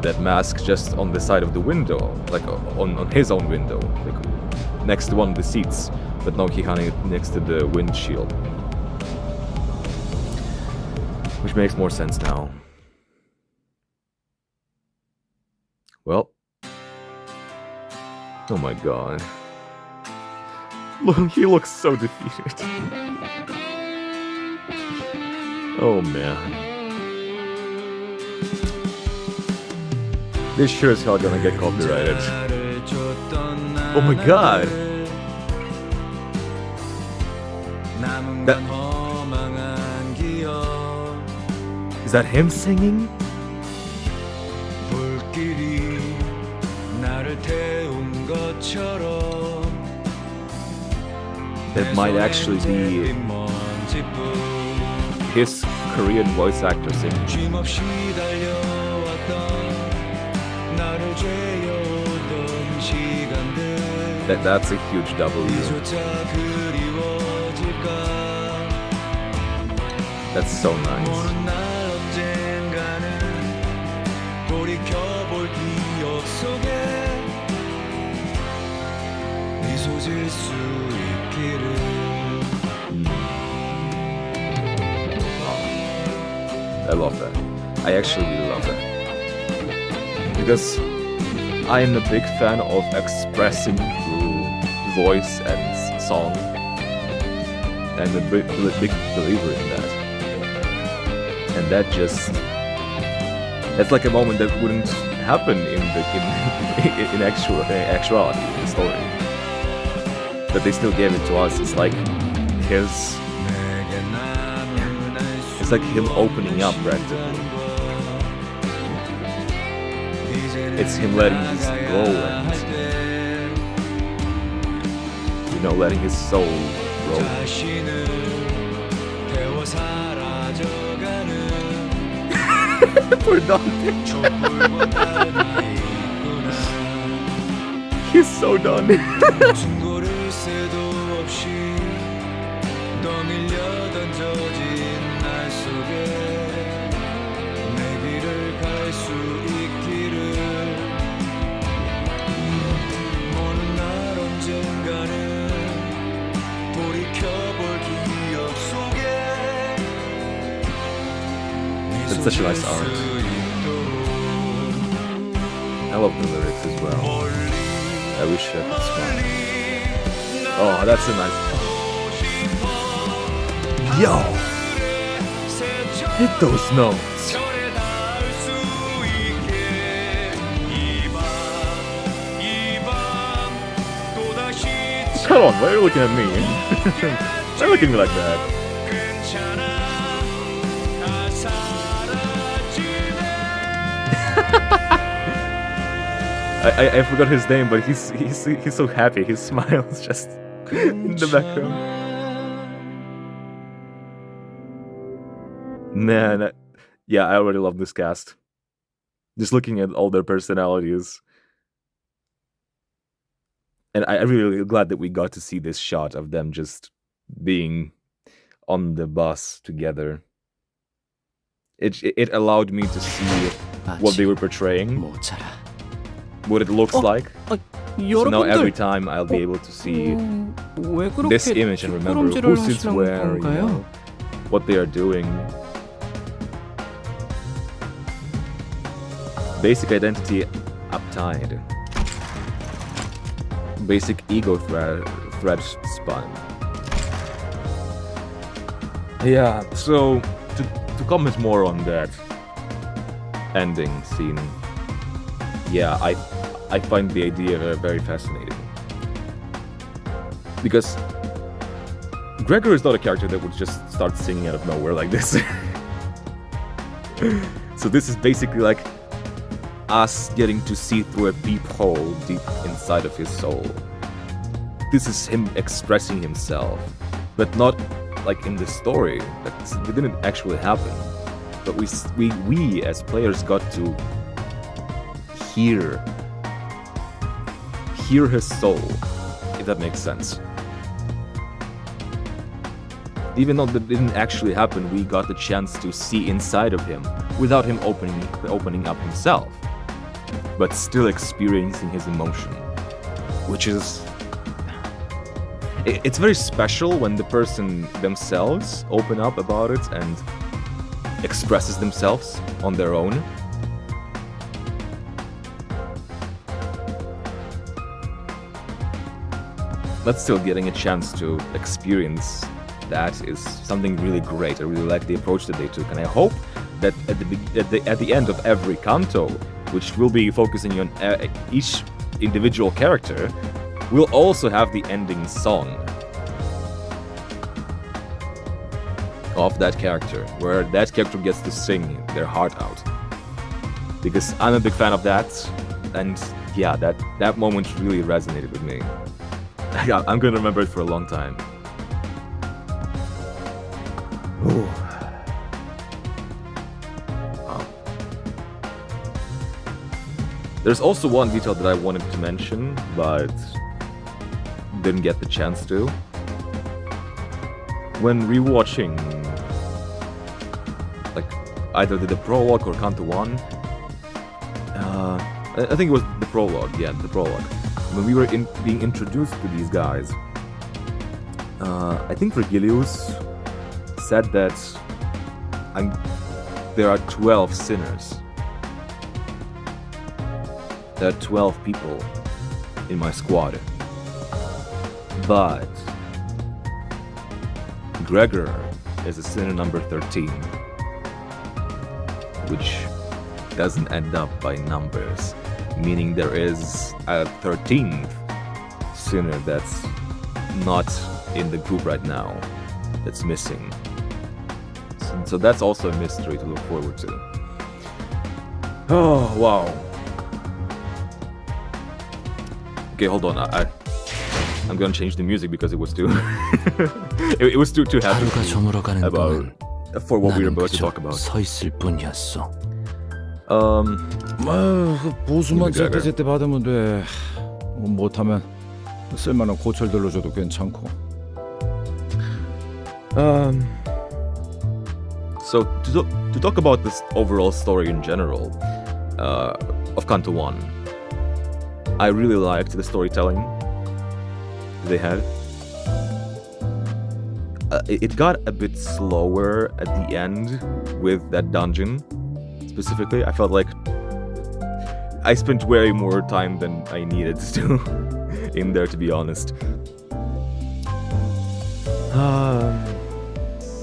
that mask just on the side of the window, like on his own window, like next to one of the seats. But no, he hung it next to the windshield. Which makes more sense now. Well. Oh my god. Look, he looks so defeated. Oh man. This sure as hell gonna get copyrighted. Oh my god! Is that him singing? That might actually be his Korean voice actor singing. That's a huge W. That's so nice. I love that. I actually really love that. Because I am a big fan of expressing through voice and song. I'm a big believer in that. And that's like a moment that wouldn't happen in actuality in the story. But they still gave it to us. It's like it's like him opening up practically. It's him letting his go and letting his soul grow. Poor Dante. He's so done. such a nice art. I love the lyrics as well. I wish I could smile. Oh, that's a nice... Yo! Hit those notes! Come on, why are you looking at me? Why are you looking at me like that? I forgot his name, but he's so happy. His smile is just in the background. Man, yeah, I already love this cast. Just looking at all their personalities. And I'm really glad that we got to see this shot of them just being on the bus together. It allowed me to see what they were portraying, what it looks like. So now every time I'll be able to see this image and remember who sits where, you know, what they are doing. Basic identity uptied. Basic ego thread spun. Yeah, so to comment more on that ending scene, yeah, I find the idea very fascinating. Because Gregor is not a character that would just start singing out of nowhere like this. So this is basically like us getting to see through a peephole deep inside of his soul. This is him expressing himself, but not like in the story. That didn't actually happen. But we as players got to hear his soul, if that makes sense. Even though that didn't actually happen, we got the chance to see inside of him without him opening up himself, but still experiencing his emotion, which is... It's very special when the person themselves open up about it and expresses themselves on their own. But still, getting a chance to experience that is something really great. I really like the approach that they took, and I hope that at the end of every Canto, which will be focusing on each individual character, we'll also have the ending song of that character, where that character gets to sing their heart out. Because I'm a big fan of that, and yeah, that moment really resonated with me. I'm gonna remember it for a long time. Ooh. Wow. There's also one detail that I wanted to mention, but didn't get the chance to. When rewatching, like, either the prologue or Canto 1, I think it was the prologue, yeah, the prologue. When we were being introduced to these guys, I think Virgilius said that there are 12 sinners. There are 12 people in my squad. But Gregor is a sinner number 13, which doesn't end up by numbers, meaning there is a 13th sinner that's not in the group right now, that's missing. So that's also a mystery to look forward to. Oh, wow. Okay, hold on. I'm gonna change the music because it was too it was too heavy for what we were about to talk about. 보수만 제때 받으면 돼. 못하면 쓸만한 고철들로 줘도 괜찮고. So to talk about this overall story in general of Canto 1, I really liked the storytelling they had. It got a bit slower at the end with that dungeon, specifically. I felt like I spent way more time than I needed to in there, to be honest.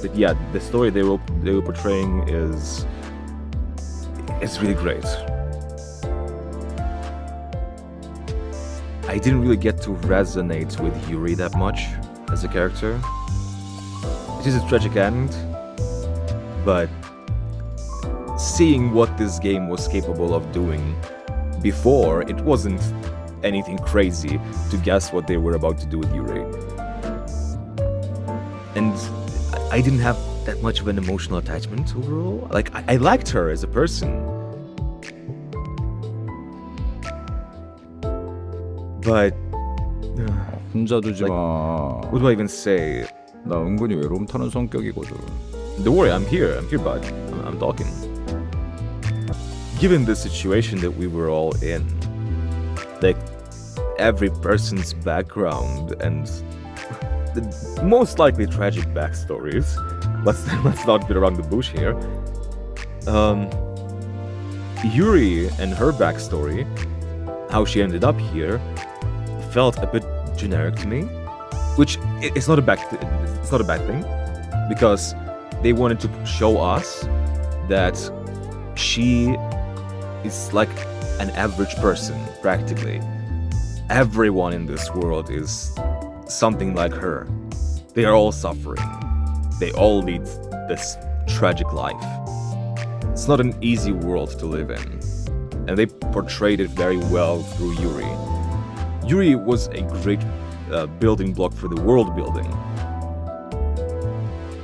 But yeah, the story they were portraying is really great. I didn't really get to resonate with Yuri that much as a character. It is a tragic end, but seeing what this game was capable of doing before, it wasn't anything crazy to guess what they were about to do with Yuri. And I didn't have that much of an emotional attachment overall. Like, I liked her as a person. But 혼자 두지 마. what do I even say? 나 은근히 외로움 타는 성격이거든. Don't worry, I'm here, bud. I'm talking. Given the situation that we were all in, like every person's background and the most likely tragic backstories, let's not beat around the bush here. Yuri and her backstory, how she ended up here, felt a bit generic to me, which it's not a bad thing, because they wanted to show us that she is like an average person, practically. Everyone in this world is something like her. They are all suffering. They all lead this tragic life. It's not an easy world to live in, and they portrayed it very well through Yuri. Yuri was a great building block for the world building.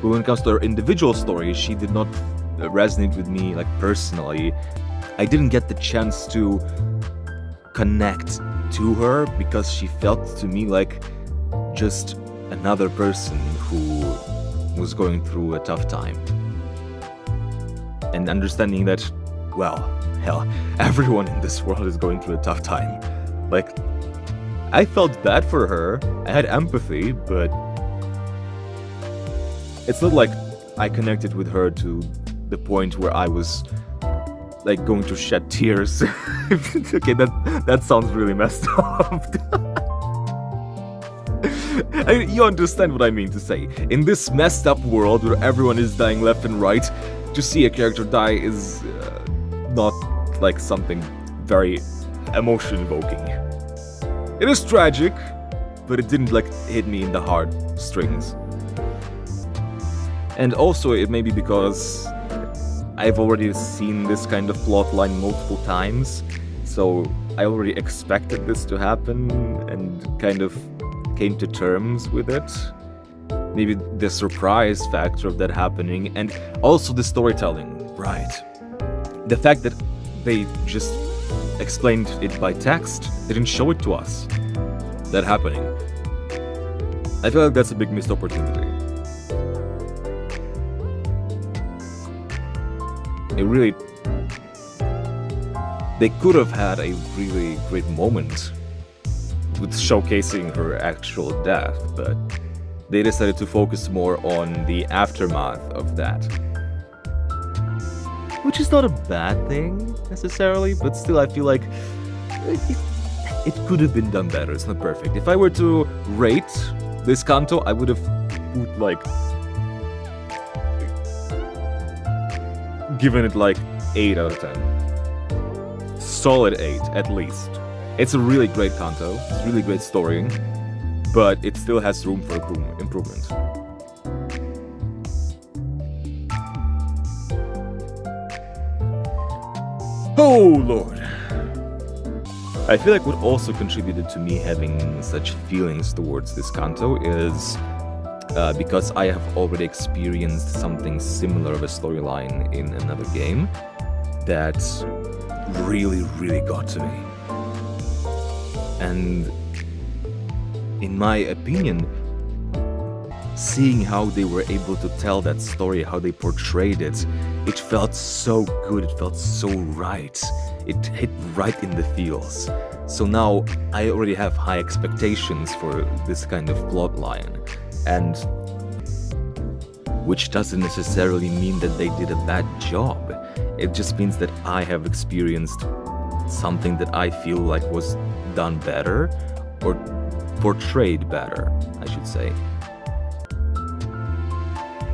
But when it comes to her individual story, she did not resonate with me, like, personally. I didn't get the chance to connect to her because she felt to me like just another person who was going through a tough time. And understanding that, well, hell, everyone in this world is going through a tough time. Like, I felt bad for her, I had empathy, but it's not like I connected with her to the point where I was like going to shed tears. Okay, that sounds really messed up. You understand what I mean to say. In this messed up world where everyone is dying left and right, to see a character die is not like something very emotion-evoking. It is tragic, but it didn't like hit me in the heartstrings. And also it may be because I've already seen this kind of plotline multiple times, so I already expected this to happen and kind of came to terms with it. Maybe the surprise factor of that happening, and also the storytelling, right? The fact that they just explained it by text, they didn't show it to us. That happening. I feel like that's a big missed opportunity. They could have had a really great moment with showcasing her actual death, but they decided to focus more on the aftermath of that. Which is not a bad thing, necessarily, but still I feel like it could have been done better. It's not perfect. If I were to rate this Canto, I would have put like given it like 8 out of 10. Solid 8, at least. It's a really great Canto, it's a really great story, but it still has room for improvement. Oh lord. I feel like what also contributed to me having such feelings towards this Canto is because I have already experienced something similar of a storyline in another game that really, really got to me. And in my opinion, seeing how they were able to tell that story, how they portrayed it, it felt so good, it felt so right. It hit right in the feels. So now I already have high expectations for this kind of plotline. And which doesn't necessarily mean that they did a bad job. It just means that I have experienced something that I feel like was done better, or portrayed better, I should say.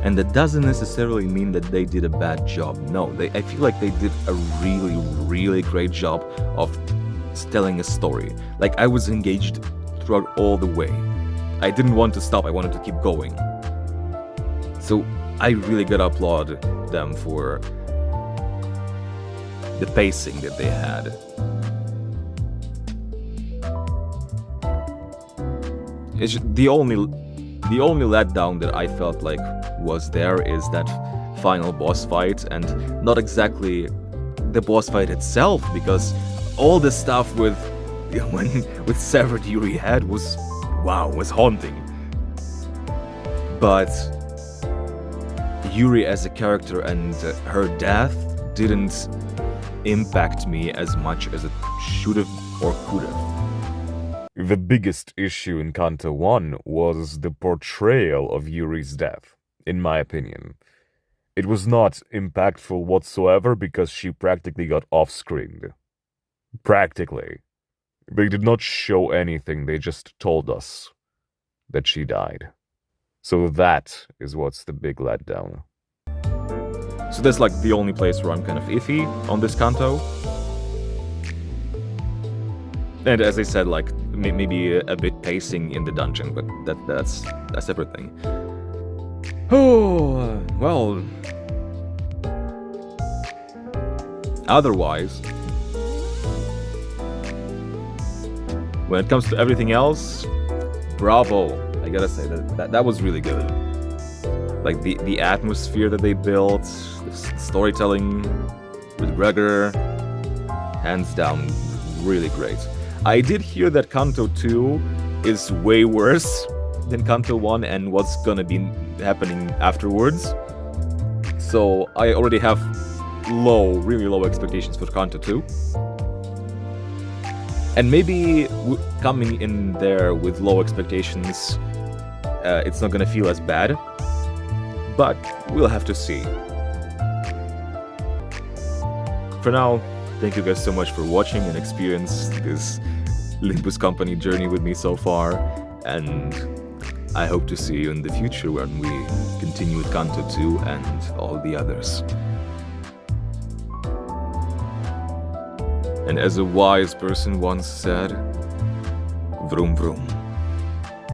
And that doesn't necessarily mean that they did a bad job. No, I feel like they did a really, really great job of telling a story. Like, I was engaged throughout all the way. I didn't want to stop, I wanted to keep going. So I really gotta applaud them for the pacing that they had. The only letdown that I felt like was there is that final boss fight, and not exactly the boss fight itself, because all the stuff with severed Yuri head was haunting. But Yuri as a character and her death didn't impact me as much as it should have or could have. The biggest issue in Canto 1 was the portrayal of Yuri's death, in my opinion. It was not impactful whatsoever because she practically got off-screened. Practically. They did not show anything, they just told us that she died. So that is what's the big letdown. So that's like the only place where I'm kind of iffy on this Canto. And as I said, like, maybe a bit pacing in the dungeon, but that's everything. Oh, well. Otherwise, when it comes to everything else, bravo. I gotta say that was really good. Like the atmosphere that they built, the storytelling with Gregor, hands down, really great. I did hear that Canto 2 is way worse than Canto 1 and what's gonna be happening afterwards. So I already have really low expectations for Canto 2. And maybe coming in there with low expectations, it's not gonna feel as bad. But we'll have to see. For now, thank you guys so much for watching and experiencing this Limbus Company journey with me so far, and I hope to see you in the future when we continue with Canto 2 and all the others. And as a wise person once said, vroom vroom.